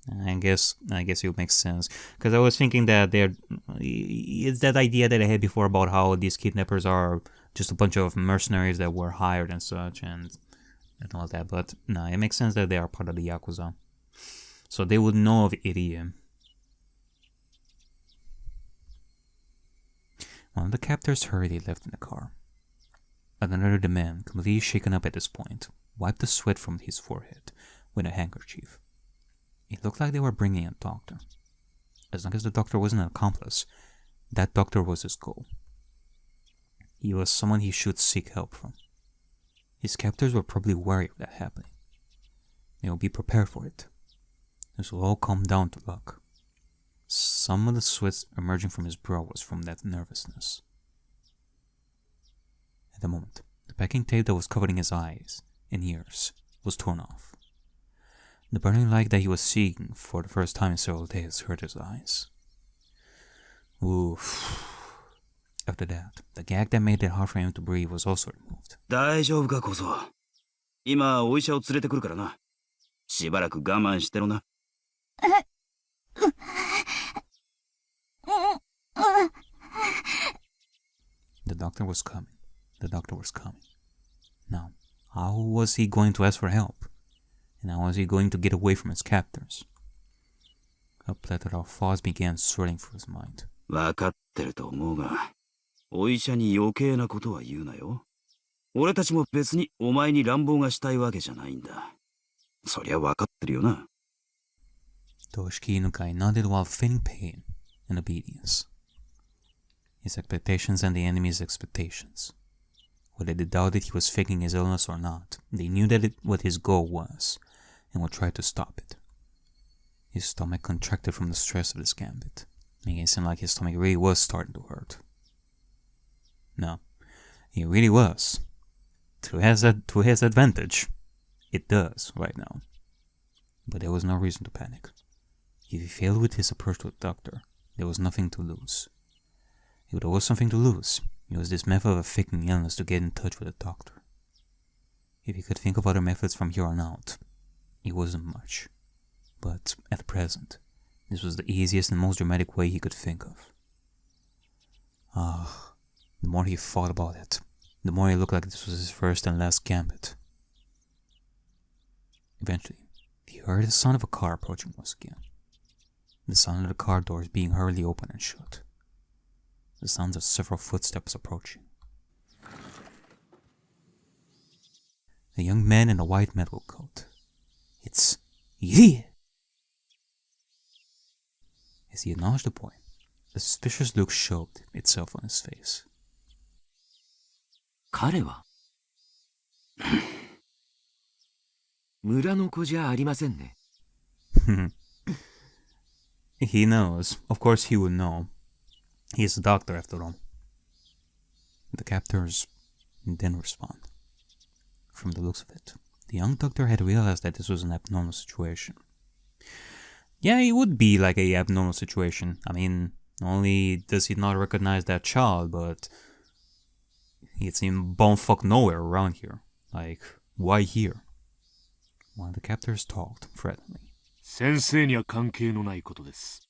Speaker 1: I guess it makes sense, because I was thinking that it's that idea that I had before about how these kidnappers are just a bunch of mercenaries that were hired and such and all that. But no, it makes sense that they are part of the Yakuza, so they would know of Irie. One of the captors hurriedly left in the car. Another of the men, completely shaken up at this point, wiped the sweat from his forehead with a handkerchief. It looked like they were bringing a doctor. As long as the doctor wasn't an accomplice, that doctor was his goal. He was someone he should seek help from. His captors were probably wary of that happening. They would be prepared for it. This will all come down to luck. Some of the sweat emerging from his brow was from that nervousness. At the moment, the packing tape that was covering his eyes and ears was torn off. The burning light that he was seeing for the first time in several days hurt his eyes. Oof. After that, the gag that made it hard for him to breathe was also removed.
Speaker 11: 大丈夫かこそ。今お医者を連れてくるからな。しばらく我慢してろな。
Speaker 1: The doctor was coming. The doctor was coming. Now, how was he going to ask for help? And how was he going to get away from his captors? A plethora of thoughts began swirling through his mind.
Speaker 11: わかってると思うが、お医者に余計なことは言うなよ。俺たちも別にお前に乱暴がしたいわけじゃないんだ。そりゃわかってるよな。
Speaker 1: Toshiki Inukai nodded while feigning pain and obedience. His expectations and the enemy's expectations. Whether they doubted he was faking his illness or not, they knew what his goal was, and would try to stop it. His stomach contracted from the stress of this gambit, making it seem like his stomach really was starting to hurt. No, it really was. To his advantage, it does right now. But there was no reason to panic. If he failed with his approach to the doctor, there was nothing to lose. If there was something to lose, it was this method of faking illness to get in touch with the doctor. If he could think of other methods from here on out, it wasn't much. But at present, this was the easiest and most dramatic way he could think of. The more he thought about it, the more it looked like this was his first and last gambit. Eventually, he heard the sound of a car approaching once again. The sound of the car doors being hurriedly opened and shut. The sounds of several footsteps approaching. A young man in a white medical coat. It's Irie! As he acknowledged the boy, a suspicious look showed itself on his face.
Speaker 13: 彼は村の子じゃありませんね。
Speaker 1: He knows. Of course he would know. He's a doctor after all. The captors didn't respond. From the looks of it, the young doctor had realized that this was an abnormal situation. Yeah, it would be like a abnormal situation. I mean, not only does he not recognize that child, but it's in bumblefuck nowhere around here. Like, why here? One of the captors talked threateningly.
Speaker 12: 先生には関係のないことです。